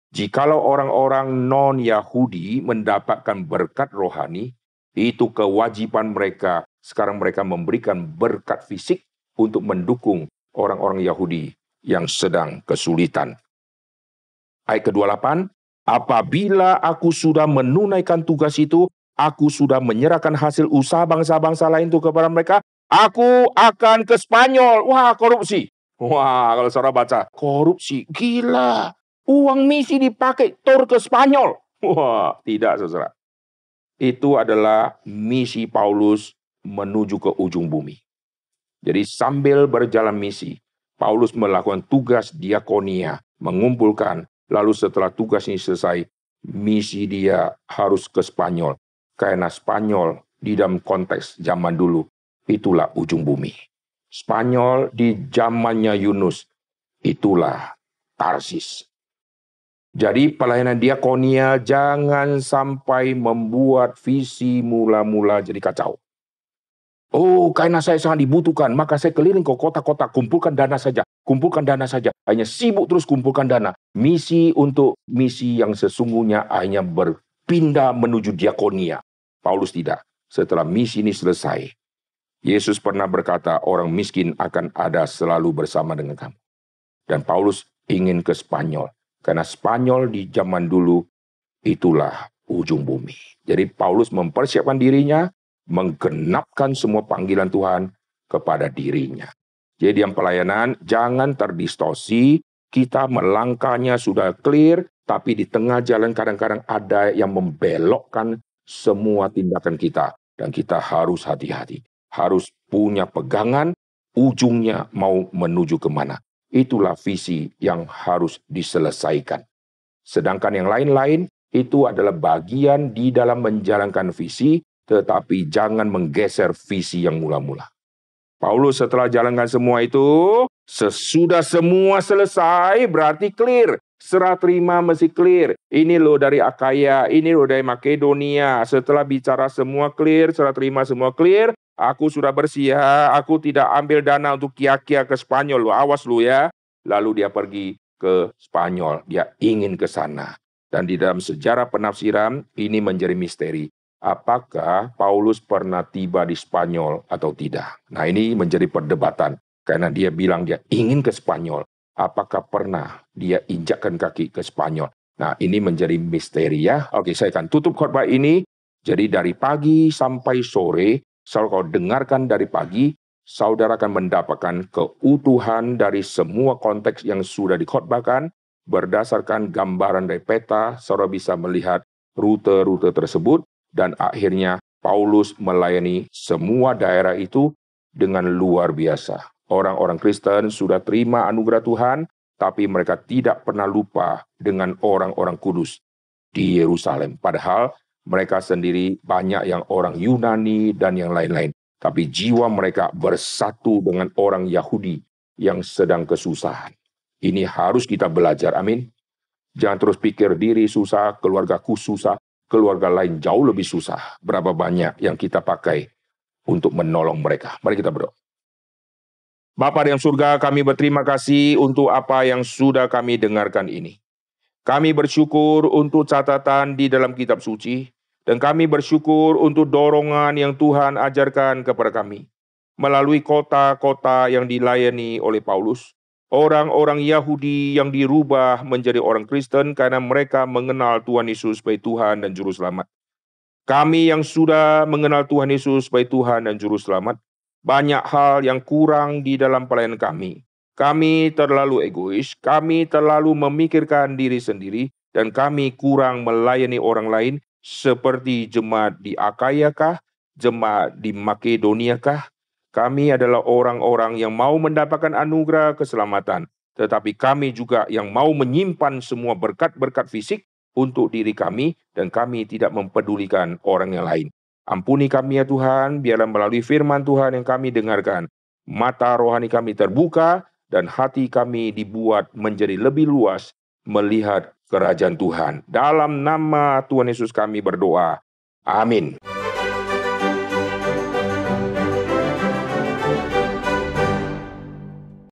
Jikalau orang-orang non-Yahudi mendapatkan berkat rohani, Itu kewajiban mereka. Sekarang mereka memberikan berkat fisik untuk mendukung orang-orang Yahudi yang sedang kesulitan. Ayat ke-28, apabila aku sudah menunaikan tugas itu, aku sudah menyerahkan hasil usaha bangsa-bangsa lain itu kepada mereka, aku akan ke Spanyol. Wah, korupsi. Wah, kalau saudara baca, korupsi, gila. Uang misi dipakai tur ke Spanyol. Wah, tidak saudara. Itu adalah misi Paulus menuju ke ujung bumi. Jadi sambil berjalan misi, Paulus melakukan tugas diakonia, mengumpulkan. Lalu setelah tugas ini selesai, misi dia harus ke Spanyol. Karena Spanyol di dalam konteks zaman dulu, itulah ujung bumi. Spanyol di zamannya Yunus, itulah Tarsis. Jadi pelayanan diakonia jangan sampai membuat visi mula-mula jadi kacau. Oh, karena saya sangat dibutuhkan, maka saya keliling ke kota-kota, kumpulkan dana saja. Kumpulkan dana saja. Hanya sibuk terus kumpulkan dana. Misi yang sesungguhnya hanya berpindah menuju diakonia. Paulus tidak. Setelah misi ini selesai, Yesus pernah berkata, orang miskin akan ada selalu bersama dengan kamu. Dan Paulus ingin ke Spanyol. Karena Spanyol di zaman dulu, itulah ujung bumi. Jadi Paulus mempersiapkan dirinya, menggenapkan semua panggilan Tuhan kepada dirinya. Jadi dalam pelayanan, jangan terdistorsi, kita melangkahnya sudah clear, tapi di tengah jalan kadang-kadang ada yang membelokkan semua tindakan kita. Dan kita harus hati-hati, harus punya pegangan, ujungnya mau menuju kemana. Itulah visi yang harus diselesaikan. Sedangkan yang lain-lain itu adalah bagian di dalam menjalankan visi, tetapi jangan menggeser visi yang mula-mula. Paulus setelah jalankan semua itu, sesudah semua selesai berarti clear. Serah terima mesti clear. Ini loh dari Akaya, ini loh dari Makedonia. Setelah bicara semua clear, serah terima semua clear, aku sudah bersih ya, aku tidak ambil dana untuk kia-kia ke Spanyol, lo awas lo ya. Lalu dia pergi ke Spanyol, dia ingin ke sana. Dan di dalam sejarah penafsiran, ini menjadi misteri. Apakah Paulus pernah tiba di Spanyol atau tidak? Nah, ini menjadi perdebatan. Karena dia bilang dia ingin ke Spanyol. Apakah pernah dia injakkan kaki ke Spanyol? Nah, ini menjadi misteri ya. Oke, saya akan tutup khotbah ini. Jadi dari pagi sampai sore, kalau kau dengarkan dari pagi, saudara akan mendapatkan keutuhan dari semua konteks yang sudah dikhotbahkan. Berdasarkan gambaran dari peta, saudara bisa melihat rute-rute tersebut. Dan akhirnya Paulus melayani semua daerah itu dengan luar biasa. Orang-orang Kristen sudah terima anugerah Tuhan, tapi mereka tidak pernah lupa dengan orang-orang kudus di Yerusalem. Padahal mereka sendiri banyak yang orang Yunani dan yang lain-lain. Tapi jiwa mereka bersatu dengan orang Yahudi yang sedang kesusahan. Ini harus kita belajar, amin. Jangan terus pikir diri susah, keluargaku susah, keluarga lain jauh lebih susah. Berapa banyak yang kita pakai untuk menolong mereka. Mari kita berdoa. Bapa di surga, kami berterima kasih untuk apa yang sudah kami dengarkan ini. Kami bersyukur untuk catatan di dalam kitab suci, dan kami bersyukur untuk dorongan yang Tuhan ajarkan kepada kami. Melalui kota-kota yang dilayani oleh Paulus, orang-orang Yahudi yang dirubah menjadi orang Kristen karena mereka mengenal Tuhan Yesus sebagai Tuhan dan Juru Selamat. Kami yang sudah mengenal Tuhan Yesus sebagai Tuhan dan Juru Selamat, banyak hal yang kurang di dalam pelayanan kami. Kami terlalu egois, kami terlalu memikirkan diri sendiri, dan kami kurang melayani orang lain seperti jemaat di Akaya kah, jemaat di Makedonia kah. Kami adalah orang-orang yang mau mendapatkan anugerah keselamatan, tetapi kami juga yang mau menyimpan semua berkat-berkat fisik untuk diri kami, dan kami tidak mempedulikan orang yang lain. Ampuni kami ya Tuhan, biarlah melalui firman Tuhan yang kami dengarkan, mata rohani kami terbuka, dan hati kami dibuat menjadi lebih luas melihat kerajaan Tuhan. Dalam nama Tuhan Yesus kami berdoa. Amin.